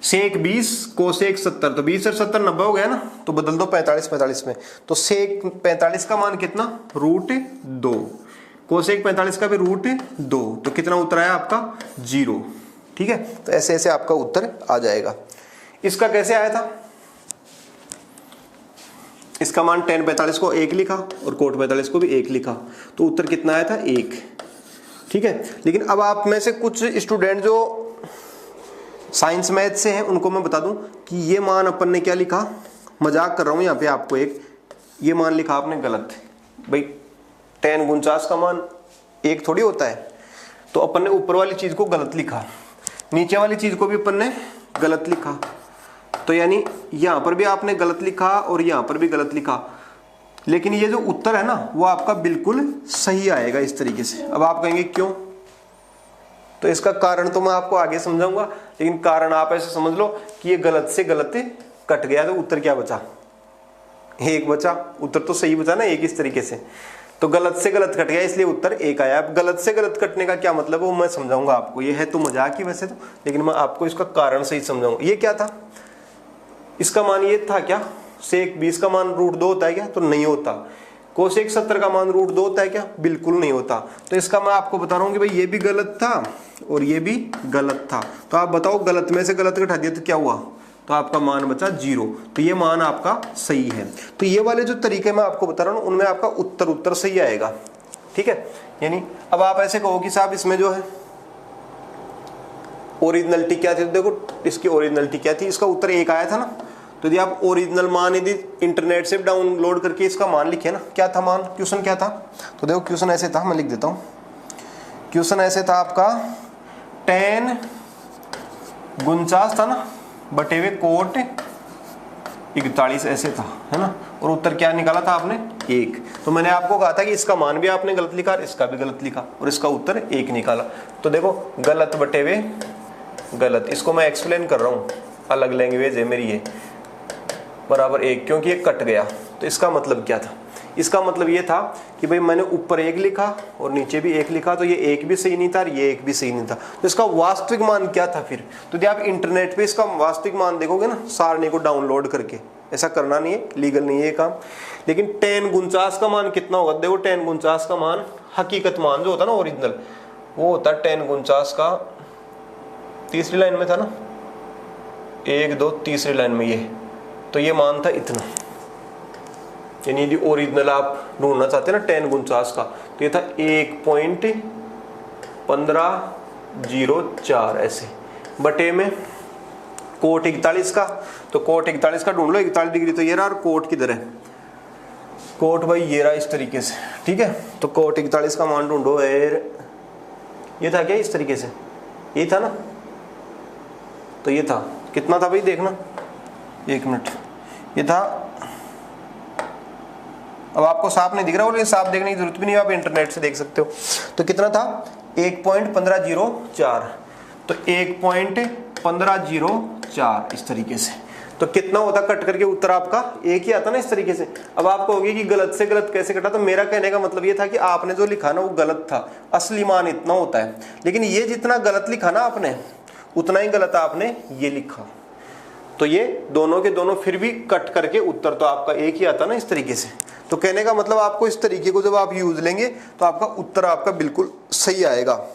सेक 20 कोसेक 70, तो 20 और 70 90 हो गया ना, तो बदल दो 45 45 में, तो सेक 45 का मान कितना, √2, कोसेक 45 का भी √2, तो कितना उत्तर आया आपका 0, ठीक है। तो ऐसे ऐसे आपका उत्तर आ जाएगा। इसका कैसे आया था, इसका मान tan 45 को 1 लिखा और cot 45 को भी 1 लिखा, तो उत्तर कितना आया था 1, ठीक है। लेकिन अब आप में से कुछ स्टूडेंट जो साइंस मैथ से हैं उनको मैं बता दूं कि ये मान अपन ने क्या लिखा, मजाक कर रहा हूं यहाँ पे आपको, एक ये मान लिखा आपने गलत। भाई tan 49 का मान 1 थोड़ी होता है, तो अपन ने ऊपर वाली चीज को गलत लिखा, नीचे वाली चीज को भी अपन ने गलत लिखा, तो यानी यहां पर भी आपने गलत लिखा और यहां पर भी गलत लिखा, लेकिन ये जो उत्तर है ना वो आपका बिल्कुल सही आएगा इस तरीके से। अब आप कहेंगे क्यों, तो इसका कारण तो मैं आपको आगे समझाऊंगा, लेकिन कारण आप ऐसे समझ लो कि ये गलत से गलत कट गया, तो उत्तर क्या बचा, 1 बचा, उत्तर तो सही बचा ना 1 इस तरीके से, तो गलत से गलत कट गया इसलिए उत्तर 1 आया। अब गलत से गलत कटने का क्या मतलब है वो मैं समझाऊंगा आपको, ये है तो मजाक ही वैसे तो, लेकिन मैं आपको इसका कारण सही समझाऊंगा। ये क्या था, इसका मान ये था क्या, सेक 20 का मान √2 होता है क्या, तो नहीं होता। कोसेक 70 का मान √2 होता है क्या, बिल्कुल नहीं होता। तो इसका मैं आपको बता रहा हूं कि भाई ये भी गलत था और ये भी गलत था, तो आप बताओ गलत में से गलत घटा दिया तो क्या हुआ, तो आपका मान बचा 0, तो ये मान आपका सही है। तो ये वाले जो तरीके मैं आपको बता रहा हूं उनमें आपका उत्तर सही आएगा, ठीक है। यानी अब आप ऐसे कहो कि साहब इसमें जो है ओरिजिनलिटी क्या थी, तो देखो इसकी ओरिजिनलिटी क्या थी, इसका उत्तर 1 आया था ना, तो यदि आप ओरिजिनल मान यदि इंटरनेट से डाउनलोड करके इसका मान लिखे ना, क्या था मान, क्वेश्चन क्या था, तो देखो क्वेश्चन ऐसे था, मैं लिख देता हूँ, क्वेश्चन ऐसे था आपका tan 49 था ना बटे हुए cot 41 ऐसे था, है ना, और उत्तर क्या निकाला था आपने 1। तो मैंने आपको कहा था कि इसका मान भी आपने गलत लिखा और इसका भी गलत लिखा और इसका उत्तर 1 निकाला। तो देखो गलत बटे हुए गलत, इसको मैं एक्सप्लेन कर रहा हूँ, अलग लैंग्वेज है मेरी ये, बराबर 1, क्योंकि ये कट गया। तो इसका मतलब क्या था, इसका मतलब ये था कि भाई मैंने ऊपर 1 लिखा और नीचे भी 1 लिखा, तो ये 1 भी सही नहीं था और ये 1 भी सही नहीं था, तो इसका वास्तविक मान क्या था फिर। तो यदि आप इंटरनेट पे इसका वास्तविक मान देखोगे ना, सारणी को डाउनलोड करके, ऐसा करना नहीं है, लीगल नहीं है ये काम, लेकिन tan 49 का मान कितना होगा, देखो tan 49 का मान हकीकत मान जो होता ना ओरिजिनल, वो होता tan 49 का, तीसरी लाइन में था ना, 1 2 तीसरी लाइन में ये, तो ये मान था इतना, यानी यदि ओरिजिनल आप ढूंढना चाहते हैं ना tan 49 का, तो ये था 1.1504 ऐसे, बटे में cot 41 का, तो cot 41 का ढूंढ लो, 41 डिग्री तो ये रहा, और cot किधर है, cot भाई ये रहा इस तरीके से, ठीक है। तो cot 41 का मान ढूंढो, ये था क्या इस तरीके से, ये था ना, तो ये था कितना था भाई, देखना 1 मिनट, ये था, अब आपको साफ नहीं दिख रहा, लेकिन साफ देखने की जरूरत भी नहीं है, आप इंटरनेट से देख सकते हो। तो कितना था 1.1504, तो 1.1504 इस तरीके से, तो कितना होता कट करके उत्तर आपका 1 ही आता ना इस तरीके से। अब आप कहोगे कि गलत से गलत कैसे कटा, तो मेरा कहने का मतलब ये था कि आपने जो लिखा ना वो गलत था, असली मान इतना होता है, लेकिन ये जितना गलत लिखा ना आपने उतना ही गलत आपने ये लिखा, तो ये दोनों के दोनों फिर भी कट करके उत्तर तो आपका 1 ही आता ना इस तरीके से। तो कहने का मतलब आपको इस तरीके को जब आप यूज लेंगे तो आपका उत्तर आपका बिल्कुल सही आएगा,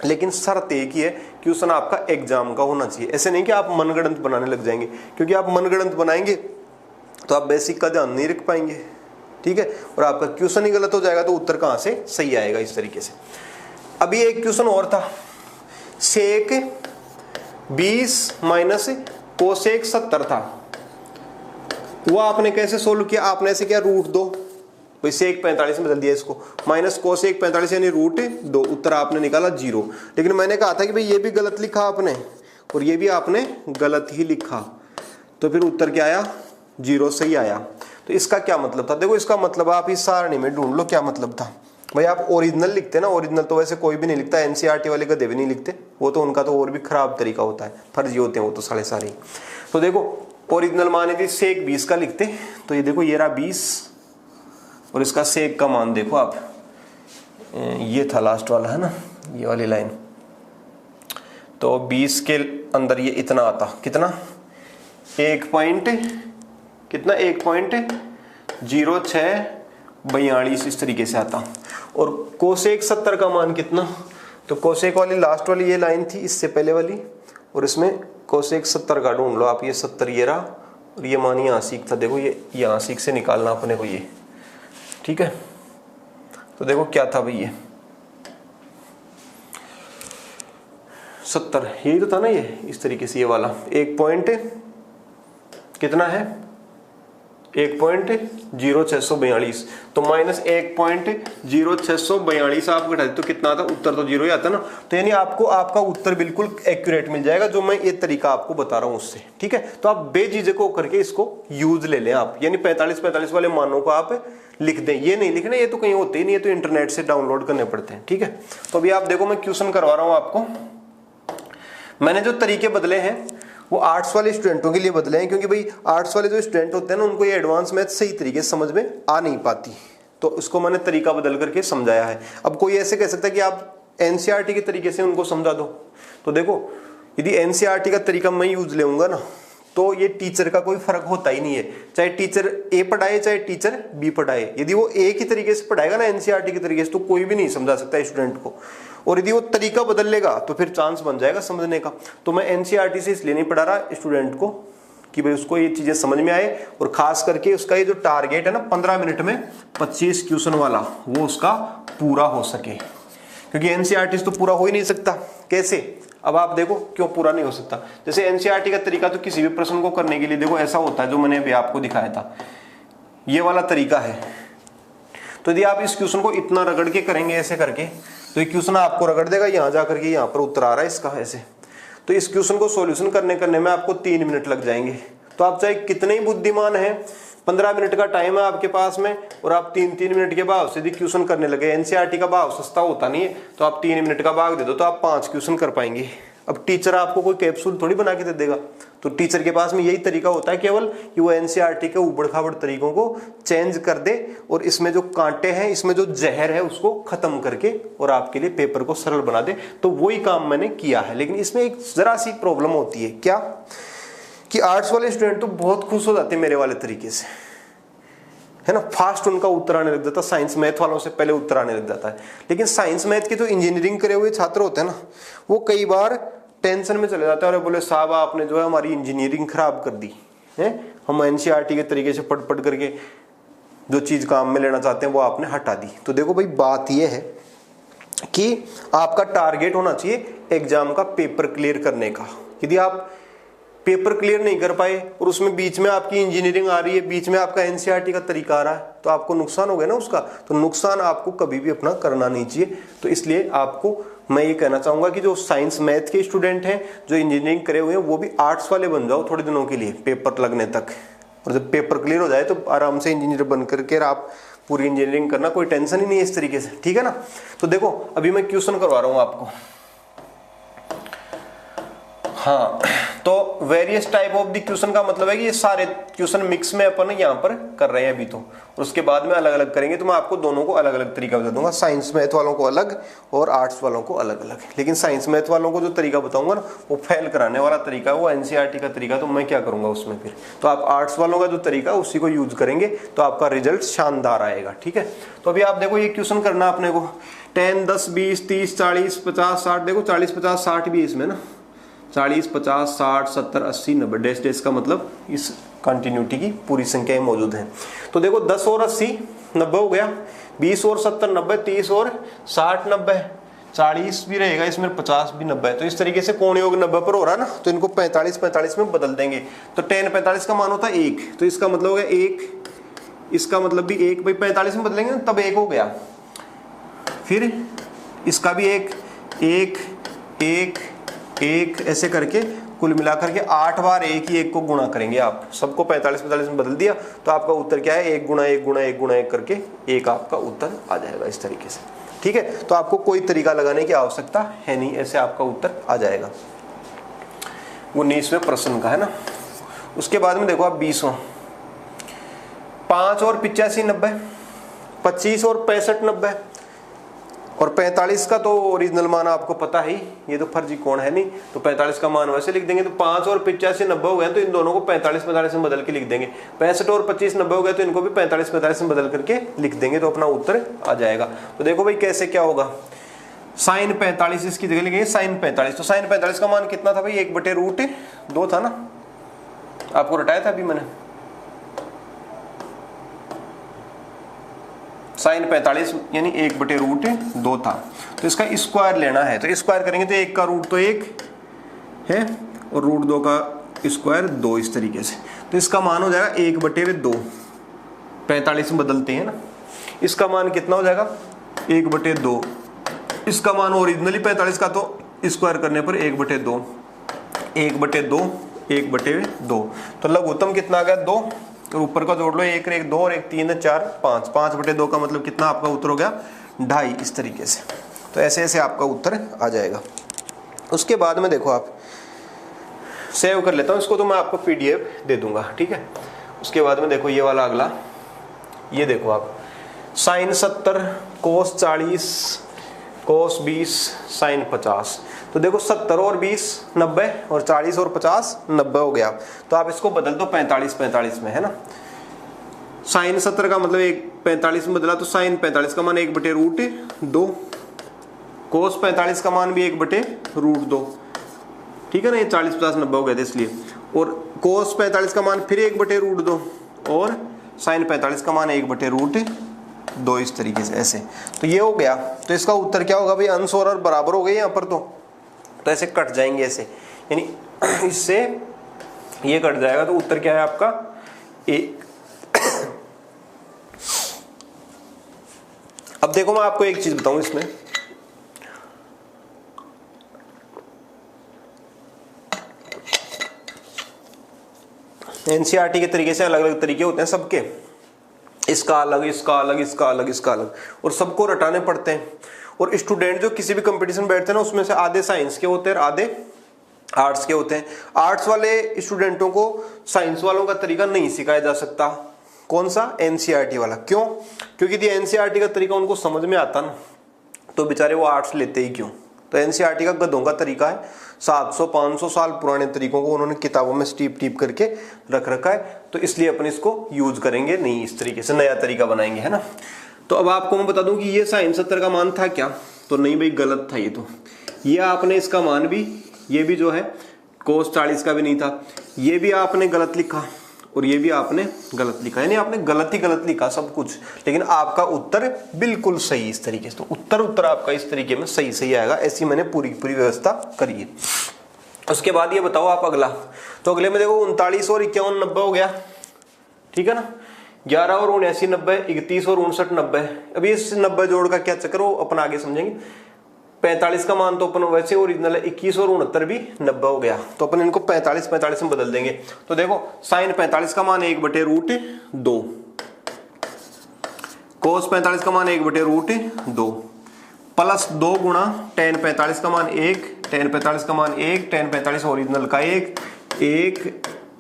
लेकिन शर्त एक ही है, क्वेश्चन आपका एग्जाम का होना चाहिए, ऐसे नहीं कि आप मनगढ़ंत बनाने लग जाएंगे, क्योंकि आप मनगढ़ंत बनाएंगे तो आप बेसिक का ध्यान नहीं रख पाएंगे, ठीक है, और आपका क्वेश्चन ही गलत हो जाएगा, तो उत्तर कहां से सही आएगा इस तरीके से। अभी एक क्वेश्चन और था, सेक 20 माइनस कोसेक 70 था, वो आपने कैसे सोल्व किया, आपने ऐसे किया √2, भाई सेक 45 में बदल दिया इसको, माइनस कोसेक 45 यानी √2, उत्तर आपने निकाला 0। लेकिन मैंने कहा था कि भाई ये भी गलत लिखा आपने और ये भी आपने गलत ही लिखा, तो फिर उत्तर क्या आया 0 सही आया। तो इसका क्या मतलब था, देखो इसका मतलब आप इस सारणी में ढूंढ लो क्या मतलब था, भाई आप ओरिजिनल लिखते ना, ओरिजिनल तो वैसे कोई भी नहीं लिखता, एनसीईआरटी वाले गधे भी नहीं लिखते, वो तो उनका तो और भी खराब तरीका होता है, फर्जी होते हैं वो तो सारे। तो देखो ओरिजिनल मान यदि सेक 20 का लिखते, तो ये देखो ये रहा 20 और इसका सेक का मान देखो आप, ये था लास्ट वाला है ना, ये वाली लाइन। तो 20 के अंदर ये इतना आता, कितना 1.0642 इस तरीके से आता। और कोसेक 70 का मान कितना, तो कोसेक वाली लास्ट वाली ये लाइन थी इससे पहले वाली, और इसमें कोसेक 70 का ढूंढ लो आप, ये 70 ये रहा और ये मान यहाँ सीख था, देखो ये यहाँ सीख से निकालना अपने को ये, ठीक है। तो देखो क्या था भाई, ये 70 यही तो था ना, ये इस तरीके से ये वाला 1 पॉइंट कितना है 1.0642, तो माइनस 1.0642 आप घटा दे तो कितना आता, उत्तर तो जीरो ही आता ना। तो यानी आपको आपका उत्तर बिल्कुल एक्यूरेट मिल जाएगा, जो मैं ये तरीका आपको बता रहा हूं उससे, ठीक है। तो आप बेझिझक होकर के इसको यूज ले लें आप, यानी 45 वाले मानों को आप लिख दें, ये नहीं लिखना, ये तो कहीं होते ही नहीं, ये तो इंटरनेट से डाउनलोड करने पड़ते हैं, ठीक है। तो अभी आप देखो मैं क्वेश्चन करवा रहा हूं आपको, मैंने जो तरीके बदले हैं वो आर्ट्स वाले स्टूडेंटों के लिए बदले हैं, क्योंकि भाई आर्ट्स वाले जो स्टूडेंट होते हैं ना, उनको ये एडवांस मैथ सही तरीके से समझ में आ नहीं पाती, तो इसको मैंने तरीका बदल करके समझाया है। अब कोई ऐसे कह सकता है कि आप एनसीईआरटी के तरीके से उनको समझा दो, तो देखो यदि एनसीईआरटी का तरीका मैं यूज लेऊंगा ना, तो ये टीचर का कोई फर्क होता ही नहीं है, चाहे टीचर ए पढ़ाए चाहे टीचर बी पढ़ाए, यदि वो एक ही तरीके से पढ़ाएगा ना एनसीईआरटी के तरीके से, तो कोई भी नहीं समझा सकता स्टूडेंट को। और यदि वो तरीका बदल लेगा तो फिर चांस बन जाएगा समझने का। तो मैं एनसीईआरटी से इसलिए नहीं पढ़ा रहा स्टूडेंट को कि भाई उसको ये चीजें समझ में आए, और खास करके उसका ये जो टारगेट है ना 15 मिनट में 25 क्वेश्चन वाला, वो उसका पूरा हो सके, क्योंकि एनसीईआरटी तो पूरा हो ही नहीं सकता। कैसे, अब आप देखो क्यों पूरा नहीं हो सकता। जैसे एनसीईआरटी का तरीका तो किसी भी प्रश्न को करने के लिए देखो ऐसा होता है, जो मैंने अभी आपको दिखाया था, ये वाला तरीका है। तो यदि आप इस क्वेश्चन को इतना रगड़ के करेंगे ऐसे करके, तो ये क्वेश्चन आपको रगड़ देगा, यहां जाकर के यहाँ पर उत्तर आ रहा है इसका ऐसे। तो इस क्वेश्चन को सॉल्यूशन करने में आपको 3 मिनट लग जाएंगे। तो आप चाहे कितने ही बुद्धिमान हैं, 15 मिनट का टाइम है आपके पास में, और आप 3 मिनट के भाव से यदि क्वेश्चन करने लगे, एनसीईआरटी का भाव सस्ता होता नहीं है, तो आप 3 मिनट का भाग दे दो तो आप 5 क्वेश्चन कर पाएंगे। अब टीचर आपको कोई कैप्सूल थोड़ी बना के दे देगा, तो टीचर के पास में यही तरीका होता है केवल कि वो एनसीईआरटी के उबड़ खाबड़ तरीकों को चेंज कर दे, और इसमें जो कांटे हैं, इसमें जो जहर है उसको खत्म करके और आपके लिए पेपर को सरल बना दे। तो वही काम मैंने किया है, लेकिन इसमें एक जरा सी प्रॉब्लम होती है, क्या कि आर्ट्स वाले स्टूडेंट तो बहुत खुश हो जाते हैं मेरे वाले तरीके से, है ना, फास्ट उनका उत्तर आने लग जाता है, साइंस मैथ वालों से पहले उत्तर आने लग जाता है। लेकिन साइंस मैथ के जो इंजीनियरिंग करे हुए छात्र होते हैं ना, वो कई बार टेंशन में चले जाते हैं और बोले साहब आपने जो है हमारी इंजीनियरिंग खराब कर दी है, हम एनसीईआरटी के तरीके से पढ़ करके जो चीज काम में लेना चाहते हैं वो आपने हटा दी। तो देखो भाई बात यह है कि आपका टारगेट होना चाहिए एग्जाम का पेपर क्लियर करने का। यदि आप पेपर क्लियर नहीं कर पाए और उसमें बीच में आपकी इंजीनियरिंग आ रही है, बीच में आपका एनसीईआरटी का तरीका आ रहा है, तो आपको नुकसान हो गया ना उसका। तो नुकसान आपको कभी भी अपना करना नहीं चाहिए। तो इसलिए आपको मैं ये कहना चाहूंगा कि जो साइंस मैथ के स्टूडेंट हैं, जो इंजीनियरिंग करे हुए हैं, वो भी आर्ट्स वाले बन जाओ थोड़े दिनों के लिए पेपर लगने तक, और जब पेपर क्लियर हो जाए तो आराम से इंजीनियर बन करके आप पूरी इंजीनियरिंग करना, कोई टेंशन ही नहीं है इस तरीके से, ठीक है ना। तो देखो अभी मैं क्वेश्चन करवा रहा हूं आपको। हाँ, तो various type of the question का मतलब है कि ये सारे क्वेश्चन मिक्स में अपन यहाँ पर कर रहे हैं अभी तो, और उसके बाद में अलग अलग करेंगे। तो मैं आपको दोनों को अलग अलग तरीका बता दूंगा, साइंस मैथ वालों को अलग और आर्ट्स वालों को अलग अलग। लेकिन साइंस मैथ वालों को जो तरीका बताऊंगा ना, वो फेल कराने वाला तरीका है, वो एनसीईआरटी का तरीका। तो मैं क्या करूंगा उसमें फिर, तो आप आर्ट्स वालों का जो तरीका है उसी को यूज करेंगे, तो आपका रिजल्ट शानदार आएगा, ठीक है। तो अभी आप देखो ये क्वेश्चन करना अपने को 10, 10, 20, 30, 40, 50, 60, देखो 40, 50, 60 भी इसमें ना, 40, 50, 60, 70, 80, 90 डैश डैश का मतलब इस कंटिन्यूटी की पूरी संख्याएं मौजूद हैं। तो देखो 10 और 80 90 हो गया, 20 और 70 90, 30 और 60 90, 40 भी रहेगा इसमें, 50 भी 90। तो इस तरीके से कोण योग 90 पर हो रहा है ना, तो इनको 45 45 में बदल देंगे। तो 10 45 का मान होता है 1, तो इसका मतलब हो गया 1, इसका मतलब भी 1, भाई 45 में बदलेंगे तब 1 हो गया। फिर इसका भी 1 1 1 1 ऐसे करके कुल मिलाकर के 8 बार एक ही एक को गुणा करेंगे आप, सबको 45 45 में बदल दिया तो आपका उत्तर क्या है, 1 गुणा 1 गुणा 1 गुणा 1 करके एक आपका उत्तर आ जाएगा इस तरीके से। ठीक है, तो आपको कोई तरीका लगाने की आवश्यकता है नहीं, ऐसे आपका उत्तर आ जाएगा 19वें प्रश्न का, है ना। उसके बाद में देखो आप 20वां, 5 और 85 90, 25 और 65 90 और 45 का तो ओरिजिनल मान आपको पता है, ये तो फर्जी कोण है नहीं, तो 45 का मान वैसे लिख देंगे। तो 5 और 85 90 हो गया तो इन दोनों को 45 45 में बदल के लिख देंगे। 65 और 25 90 हो गया तो इनको भी 45 45 में बदल करके लिख देंगे, तो अपना उत्तर आ जाएगा। तो देखो भाई कैसे क्या होगा, साइन 45 इसकी जगह लिखेंगे साइन 45। तो साइन 45 का मान कितना था भाई, 1/√2 था ना, आपको रटाया था अभी मैंने। साइन 45 यानी 1/√2 था, तो इसका स्क्वायर लेना है। तो स्क्वायर करेंगे तो 1 का रूट तो 1 है और √2 का स्क्वायर 2 इस तरीके से। तो इसका मान हो जाएगा 1/2, 45 में बदलते हैं ना, इसका मान कितना हो जाएगा 1/2। इसका मान ओरिजिनली 45 का, तो स्क्वायर करने पर 1/2, 1/2, 1/2। तो लघुत्तम कितना आ गया 2, तो ऊपर का जोड़ लो, 1 1 2 और 1 3 4 5, 5/2 का मतलब कितना आपका उत्तर हो गया 2.5 इस तरीके से। तो ऐसे ऐसे आपका उत्तर आ जाएगा। उसके बाद में देखो आप सेव कर लेता हूँ इसको, तो मैं आपको PDF दे दूंगा, ठीक है। उसके बाद में देखो ये वाला अगला, ये देखो आप साइन 70 कोस 40 कोस 20 साइन 50। तो देखो 70 और 20 90 और 40 और 50 90 हो गया, तो आप इसको बदल दो 45 45 में, है ना। साइन 70 का मतलब 45 में बदला तो साइन 45 का मान 1/√2, कोस 45 का मान भी 1/√2, ठीक है ना। ये 40 50 90 हो गए थे इसलिए, और कोस 45 का मान फिर 1/√2 और साइन 45 का मान 1/√2 इस तरीके से ऐसे। तो ये हो गया, तो इसका उत्तर क्या होगा भाई, अंश और बराबर हो गए यहाँ पर, तो ऐसे कट जाएंगे ऐसे, यानी इससे ये कट जाएगा, तो उत्तर क्या है आपका 1। अब देखो मैं आपको एक चीज बताऊं इसमें, एनसीईआरटी के तरीके से अलग अलग तरीके होते हैं सबके, इसका अलग इसका अलग इसका अलग इसका अलग, और सबको रटाने पड़ते हैं। और स्टूडेंट जो किसी भी कंपटीशन में बैठते हैं ना, उसमें से आधे साइंस के होते हैं और आधे आर्ट्स के होते हैं। आर्ट्स वाले स्टूडेंटों को साइंस वालों का तरीका नहीं सिखाया जा सकता। कौन सा, एनसीईआरटी वाला। क्यों? क्योंकि यदि एनसीईआरटी का तरीका उनको समझ में आता ना, तो बेचारे वो आर्ट्स लेते ही क्यों। तो एनसीईआरटी का गधों का तरीका है, 700-500 साल पुराने तरीकों को उन्होंने किताबों में स्टीप टीप करके रख रखा है, तो इसलिए अपन इसको यूज करेंगे नहीं, इस तरीके से नया तरीका बनाएंगे, है ना। तो अब आपको मैं बता दूं कि ये साइन 70 का मान था क्या, तो नहीं भाई गलत था ये। तो ये आपने इसका मान भी, ये भी जो है कोस 40 का भी नहीं था, ये भी आपने गलत लिखा और ये भी आपने गलत लिखा, यानी आपने गलत ही गलत लिखा सब कुछ, लेकिन आपका उत्तर बिल्कुल सही इस तरीके से। तो उत्तर आपका इस तरीके में सही सही आएगा, ऐसी मैंने पूरी पूरी व्यवस्था करी है। उसके बाद ये बताओ आप अगला, तो अगले में देखो 39 और 51 90 हो गया, ठीक है ना। 11 और 79 90, 31 और 59 90। अभी इस 90 जोड़ का क्या चक्कर हो अपन आगे समझेंगे। 45 का मान तो अपन वैसे ओरिजिनल है, 21 और 69 भी 90 हो गया, तो अपन इनको 45 45 में बदल देंगे। तो देखो साइन 45 का मान 1/√2, कोस 45 का मान 1/√2, प्लस 2 गुणा टेन 45 का मान 1, टेन 45 का मान 1, टेन 45 ओरिजिनल का 1 1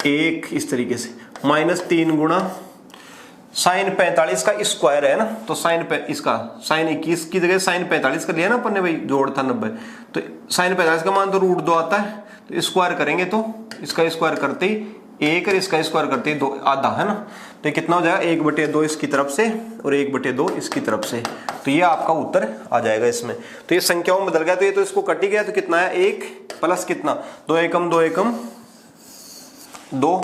1 इस तरीके से, माइनस 3 गुणा साइन 45 का स्क्वायर है ना, तो साइन इसका साइन 21 की जगह साइन 45 कर लिया ना अपन ने भाई, जोड़ था 90, तो साइन 45 का मान तो √2 आता है, तो स्क्वायर करेंगे तो इसका स्क्वायर करते ही 1 और इसका स्क्वायर करते ही 2 आधा, है ना। तो कितना हो जाएगा 1/2 इसकी तरफ से और 1/2 इसकी तरफ से, तो ये आपका उत्तर आ जाएगा इसमें। तो ये संख्याओं में बदल गया, तो ये तो इसको कट ही गया, तो कितना है 1 प्लस कितना 2 एकम 2 एकम 2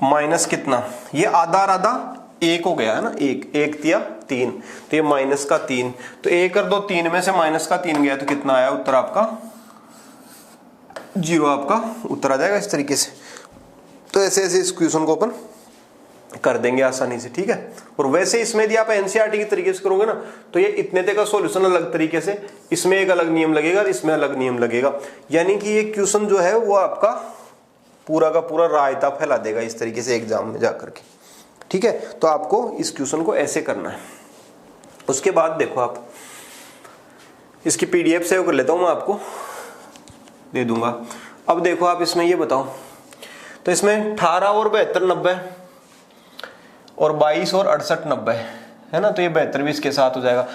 माइनस कितना, ये आधा आधा 1 हो गया है ना, 1 1 तिया 3, तो ये माइनस का 3, तो 1 और 2 3 में से माइनस का 3 गया, तो कितना आया उत्तर आपका 0, आपका उत्तर आ जाएगा इस तरीके से। तो ऐसे ऐसे इस क्वेश्चन को अपन कर देंगे आसानी से, ठीक है। और वैसे इसमें यदि आप एनसीईआरटी की तरीके से करोगे ना तो ये इतने तक का सॉल्यूशन अलग तरीके से, इसमें एक अलग नियम लगेगा और इसमें अलग नियम लगेगा, यानी कि ये क्वेश्चन जो है वो आपका पूरा का पूरा रायता फैला देगा इस तरीके से एग्जाम में जाकर के, ठीक है। तो आपको इस क्वेश्चन को ऐसे करना है। उसके बाद देखो आप इसकी पीडीएफ सेव कर लेता हूं, मैं आपको दे दूंगा। अब देखो आप इसमें ये बताओ, तो इसमें 18 और 72 90 और 22 और 68 90 है ना, तो ये 72 भी इसके साथ हो जाएगा।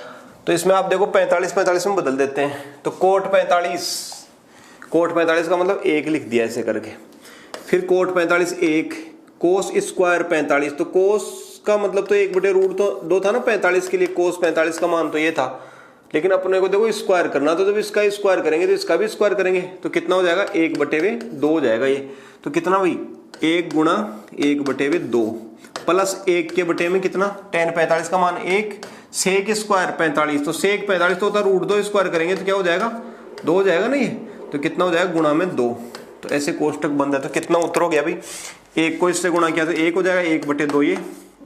तो इसमें आप देखो 45 45 में बदल देते हैं, तो कोट 45 का मतलब 1 लिख दिया ऐसे करके, फिर कोट 45 1, कोस स्क्वायर 45, तो कोस का मतलब तो 1/√2 था ना 45 के लिए, कोस 45 का मान तो ये था, लेकिन अपने को देखो स्क्वायर करना, तो जब इसका स्क्वायर करेंगे तो इसका भी स्क्वायर करेंगे, तो कितना हो जाएगा 1/2 हो जाएगा ये। तो कितना भाई 1 गुणा 1/2 प्लस 1 के बटे में कितना tan 45 का मान 1, सेक स्क्वायर 45, तो सेक 45 तो होता √2, स्क्वायर करेंगे तो क्या हो जाएगा 2 हो जाएगा ना ये, तो कितना हो जाएगा गुणा में 2। तो ऐसे कोष्टक बन जाए, तो कितना उत्तर हो गया भाई, 1 को इससे गुणा किया तो 1 हो जाएगा 1/2 ये,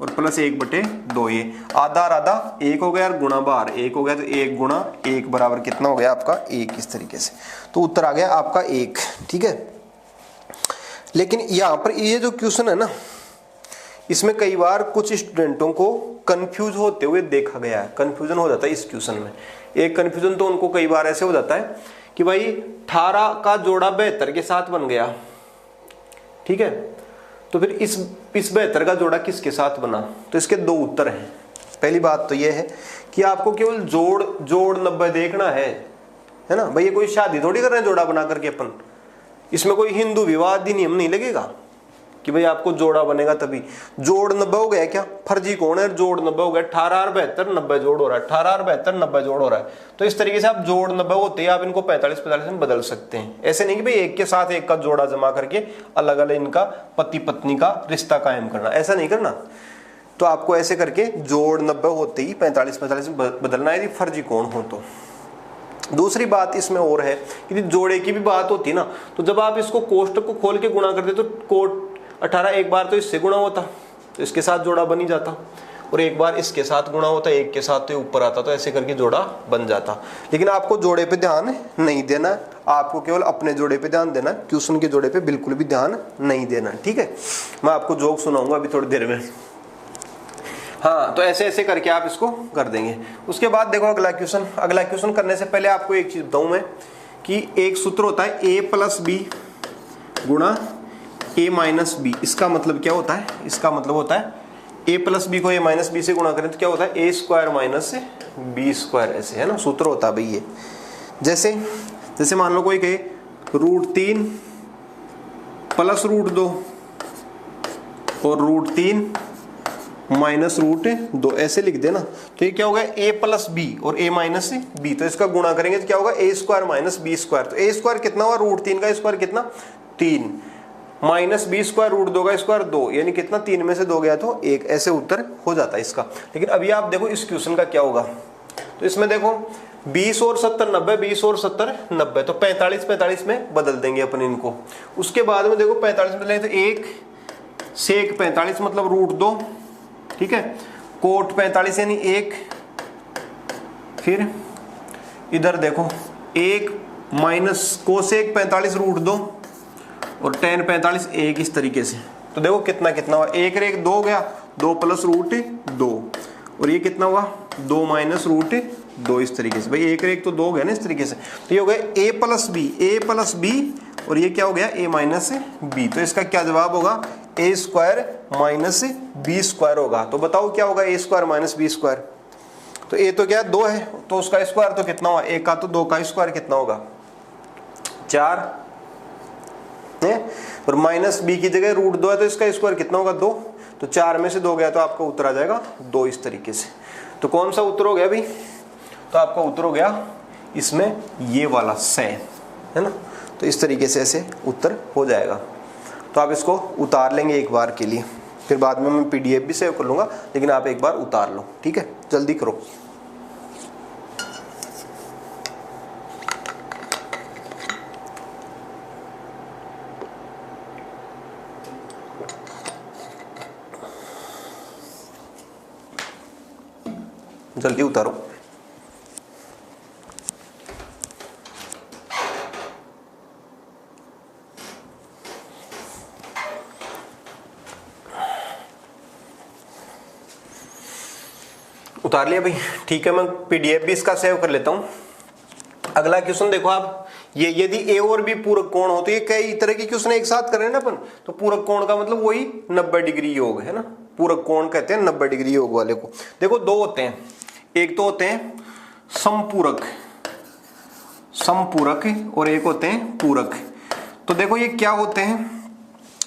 और प्लस 1/2 ये, आधा आधा 1 हो गया और गुणा बाहर 1 हो गया, तो 1 गुणा 1 बराबर कितना हो गया आपका 1, इस तरीके से। तो उत्तर आ गया आपका 1, ठीक है। लेकिन यहाँ पर ये जो क्वेश्चन है ना, इसमें कई बार कुछ स्टूडेंटों को कंफ्यूज होते हुए देखा गया है, कंफ्यूजन हो जाता है इस क्वेश्चन में। एक कंफ्यूजन तो उनको कई बार ऐसे हो जाता है कि भाई 18 का जोड़ा 72 के साथ बन गया, ठीक है, तो फिर इस 72 का जोड़ा किसके साथ बना, तो इसके 2 उत्तर हैं। पहली बात तो ये है कि आपको केवल जोड़ 90 देखना है ना भाई, ये कोई शादी थोड़ी कर रहे हैं जोड़ा बना करके अपन, इसमें कोई हिंदू विवाह अधिनियम नहीं लगेगा कि भाई आपको जोड़ा बनेगा तभी। जोड़ 90 हो गया क्या, फर्जी कौन है, जोड़ 90 हो गया, 18 और 72 90 जोड़ हो रहा है, 18 और 72 90 जोड़ हो रहा है, तो इस तरीके से आप जोड़ 90 होते हैं आप इनको 45 45 में बदल सकते हैं। ऐसे नहीं कि भाई एक के साथ एक का जोड़ा जमा करके अलग अलग इनका पति पत्नी का रिश्ता कायम करना, ऐसा नहीं करना। तो आपको ऐसे करके जोड़ 90 होते ही 45 45 में बदलना है, यदि फर्जी कौन हो तो। दूसरी बात इसमें और है कि जोड़े की भी बात होती है ना, तो जब आप इसको कोष्टक को खोल के गुणा करते तो कोट 18 एक बार तो इससे गुणा होता तो इसके साथ जोड़ा बन ही जाता, और एक बार इसके साथ गुणा होता, एक के साथ तो ऊपर आता, तो ऐसे करके जोड़ा बन जाता। लेकिन आपको जोड़े पे ध्यान नहीं देना, आपको केवल अपने जोड़े पे ध्यान देना, क्वेश्चन के जोड़े पे बिल्कुल भी ध्यान नहीं देना, ठीक है। मैं आपको जोक सुनाऊंगा अभी थोड़ी देर में। हाँ, तो ऐसे ऐसे करके आप इसको कर देंगे। उसके बाद देखो अगला क्वेश्चन करने से पहले आपको एक चीज बताऊं मैं कि एक सूत्र होता है a + b गुणा a - b। इसका मतलब क्या होता है, इसका मतलब होता है a + b को a - b से गुणा करें तो क्या होता है a² - b², ऐसे है ना सूत्र होता है भाई ये। जैसे मान लो कोई कहे √3 + √2 और √3 - √2, ऐसे लिख देना। तो ये क्या होगा a + b और a - b, तो इसका गुणा करेंगे तो क्या होगा a² - b²। तो a² कितना हुआ, √3 का स्क्वायर कितना 3, -b² √2 का स्क्वायर 2, यानी कितना 3 में से 2 गया तो 1, ऐसे उत्तर हो जाता है इसका। लेकिन अभी आप देखो इस क्वेश्चन का क्या होगा, तो इसमें देखो 20 और 70 90, 20 और 70 90, तो 45 45 में बदल देंगे अपन इनको। उसके बाद में देखो 45 में बदलेंगे तो 1 सेक 45 मतलब √2, ठीक है, कोट 45 यानी 1, फिर इधर देखो 1 माइनस कोसेक 45 √2 और tan 45 1, इस तरीके से। तो देखो कितना कितना हुआ, 1 और 1 2 हो गया, 2 + √2, और ये कितना हुआ 2 - √2, इस तरीके से। भाई 1 और 1 तो 2 हो गया ना इस तरीके से। तो ये हो गया a + b, और ये क्या हो गया a - b। तो इसका क्या जवाब होगा a² - b² होगा। तो बताओ क्या होगा a² - b²। तो a तो क्या 2 है, तो उसका स्क्वायर तो कितना हुआ, 1 का तो 2 का स्क्वायर कितना होगा 4 है, और -b की जगह √2 है तो इसका स्क्वायर कितना होगा 2, तो 4 में से 2 गया तो आपका उत्तर आ जाएगा 2, इस तरीके से। तो कौन सा उत्तर हो गया भाई, तो आपका उत्तर हो गया इसमें ये वाला से, है ना। तो इस तरीके से ऐसे उत्तर हो जाएगा। तो आप इसको उतार लेंगे एक बार के लिए, फिर बाद में मैं PDF भी सेव कर लूंगा, लेकिन आप एक बार उतार लो, ठीक है, जल्दी करो। जल्दी उतारो। उतार लिया भाई, ठीक है। मैं पीडीएफ भी इसका सेव कर लेता हूं। अगला क्वेश्चन देखो आप, ये यदि ए और बी पूरक कोण हो, तो ये कई तरह के क्वेश्चन एक साथ कर रहे हैं ना अपन। तो पूरक कोण का मतलब वही 90 डिग्री योग है ना, पूरक कोण कहते हैं 90 डिग्री योग वाले को। देखो दो होते हैं, एक तो होते हैं समपूरक, समपूरक, और एक होते हैं पूरक। तो देखो ये क्या होते हैं,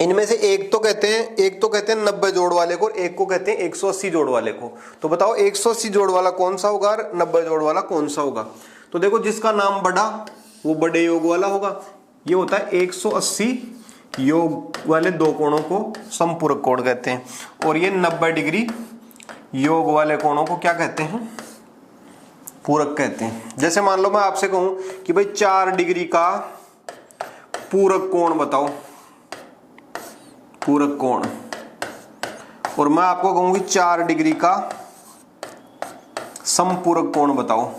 इनमें से एक तो कहते हैं 90 जोड़ वाले को, और एक को कहते हैं 180 जोड़ वाले को। तो बताओ 180 जोड़ वाला कौन सा होगा और 90 जोड़ वाला कौन सा होगा। तो देखो जिसका नाम बड़ा वो बड़े योग वाला होगा। ये होता है 180 योग वाले दो कोणों को समपूरक कोण कहते हैं, और ये 90 डिग्री योग वाले कोणों को क्या कहते हैं, पूरक कहते हैं। जैसे मान लो मैं आपसे कहूं कि भाई 4 डिग्री का पूरक कोण बताओ, पूरक कोण, और मैं आपको कहूंगी 4 डिग्री का समपूरक कोण बताओ,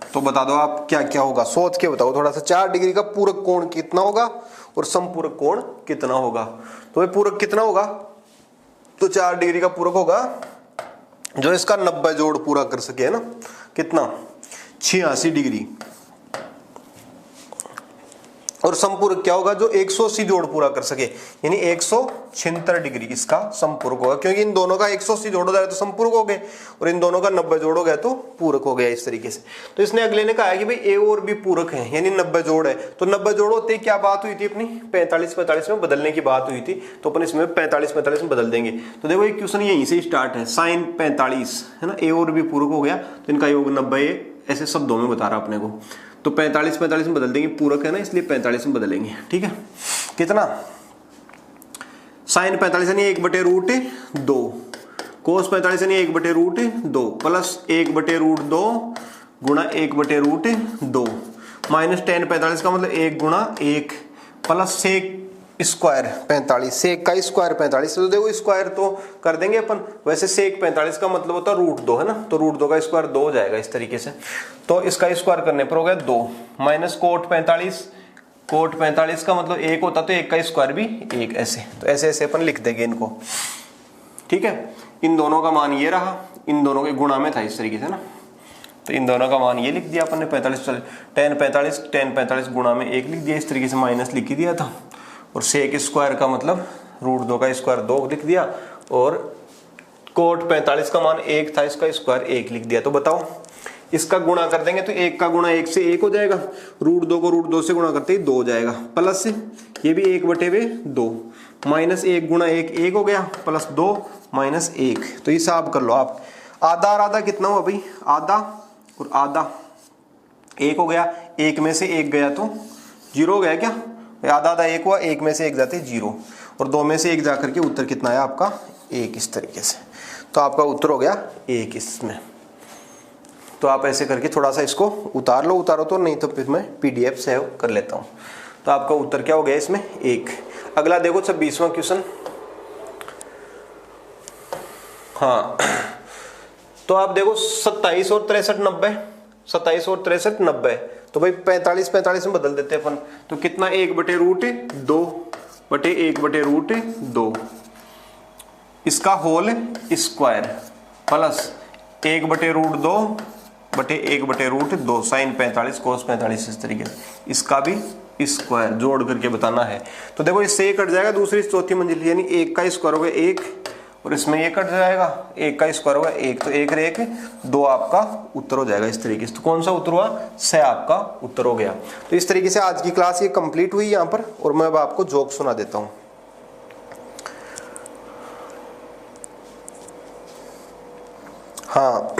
तो बता दो आप क्या क्या होगा, सोच के बताओ थोड़ा सा। 4 डिग्री का पूरक कोण कितना होगा और समपूरक कोण कितना होगा। तो ये पूरक कितना होगा, तो 4 डिग्री का पूरक होगा जो इसका 90 जोड़ पूरा कर सके, है ना, कितना 86 डिग्री। और समपूरक क्या होगा, जो 180 जोड़ पूरा कर सके, यानी 176 डिग्री इसका समपूरक होगा, क्योंकि इन दोनों का 180 जोड़ हो जाए तो समपूरक हो गए, और इन दोनों का 90 जोड़ हो गया तो पूरक हो गया, इस तरीके से। तो इसने अगले ने कहा है कि भाई ए और बी पूरक है, यानी 90 जोड़ है। तो 90 जोड़ होते क्या बात हुई थी अपनी, 45-45 में बदलने की बात हुई थी, तो अपन इसमें 45-45 में बदल देंगे। तो देखो ये क्वेश्चन यहीं से स्टार्ट है, साइन 45 है ना, ए और बी पूरक हो गया तो इनका योग 90 ऐसे शब्दों में बता रहा अपने को। तो 45-45 में बदल देंगे, पूरक है ना इसलिए 45 में बदलेंगे, ठीक है। कितना, साइन 45 यानी 1/√2, कोस 45 यानी 1/√2 प्लस 1/√2 गुणा 1/√2 माइनस टेन 45 का मतलब 1 गुणा 1 प्लस सेक स्क्वायर 45, सेक का स्क्वायर 45। तो देखो स्क्वायर तो कर देंगे अपन, वैसे सेक 45 का मतलब होता है √2 है ना, तो √2 का स्क्वायर 2 हो जाएगा इस तरीके से। तो इसका स्क्वायर करने पर हो गया 2 माइनस कोट 45, कोट 45 का मतलब 1 होता तो 1 का स्क्वायर भी 1, ऐसे। तो ऐसे ऐसे अपन लिख देंगे इनको, ठीक है। इन दोनों का मान ये रहा, इन दोनों के गुणा में था इस तरीके से ना, तो इन दोनों का मान ये लिख दिया अपन ने 45, tan 45 गुणा में 1 लिख दिया, इस तरीके से माइनस लिख ही दिया था। और सेक स्क्वायर का मतलब √2 का स्क्वायर 2 लिख दिया, और कोट 45 का मान 1 था, इसका स्क्वायर 1 लिख दिया। तो बताओ इसका गुणा कर देंगे तो 1 का गुणा 1 से 1 हो जाएगा, √2 को √2 से गुणा करते ही 2 हो जाएगा, प्लस ये भी 1/2 माइनस 1 गुणा 1 1 हो गया, प्लस 2 माइनस 1। तो हिसाब कर लो आप, आधा और आधा कितना हुआ भाई, आधा और आधा 1 हो गया, 1 में से 1 गया तो 0 हो गया क्या, आधा आधा 1 हुआ, 1 में से 1 जाते 0, और 2 में से 1 जाकर के उत्तर कितना है आपका 1, इस तरीके से। तो आपका उत्तर हो गया 1 इसमें। तो आप ऐसे करके थोड़ा सा इसको उतार लो, उतारो तो, नहीं तो फिर मैं पीडीएफ सेव कर लेता हूं। तो आपका उत्तर क्या हो गया इसमें 1। अगला देखो 26वां क्वेश्चन। हाँ, तो आप देखो 27 और 63 90, 27 और 63 90, तो भाई 45-45 में बदल देते हैं अपन। तो कितना 1/√2 बटे 1/√2 इसका होल स्क्वायर प्लस 1/√2 बटे 1/√2 साइन 45 कोस 45, इस तरीके से इसका भी स्क्वायर जोड़ करके बताना है। तो देखो इससे ये कट जाएगा, दूसरी चौथी मंजिल यानी 1 का स्क्वायर हो गया 1, और इसमें ये कट जाएगा, 1 का स्क्वायर होगा 1, तो 1 और 1 2 आपका उत्तर हो जाएगा इस तरीके से। तो कौन सा उत्तर हुआ, से आपका उत्तर हो गया। तो इस तरीके से आज की क्लास ये कंप्लीट हुई यहाँ पर, और मैं अब आपको जोक सुना देता हूँ। हाँ,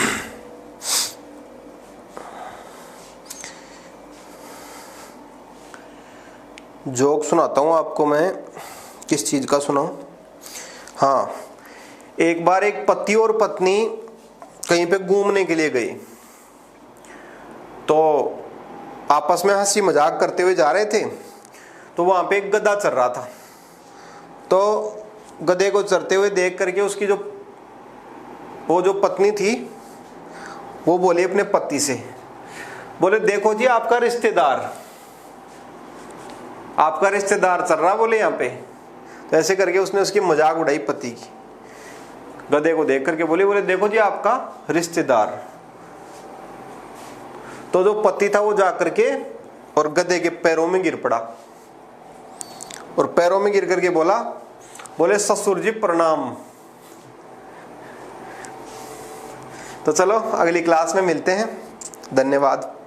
जोक सुनाता हूँ आपको मैं, किस चीज का सुनाऊं। हाँ, एक बार एक पति और पत्नी कहीं पे घूमने के लिए गई, तो आपस में हंसी मजाक करते हुए जा रहे थे। तो वहां पे एक गधा चल रहा था, तो गधे को चरते हुए देख करके उसकी जो वो जो पत्नी थी वो बोली अपने पति से, बोले देखो जी आपका रिश्तेदार चल रहा बोले यहाँ पे। तो ऐसे करके उसने उसकी मजाक उड़ाई पति की, गधे को देख करके बोले देखो जी आपका रिश्तेदार। तो जो पति था वो जाकर के और गधे के पैरों में गिर पड़ा, और पैरों में गिर करके बोले ससुर जी प्रणाम। तो चलो अगली क्लास में मिलते हैं, धन्यवाद।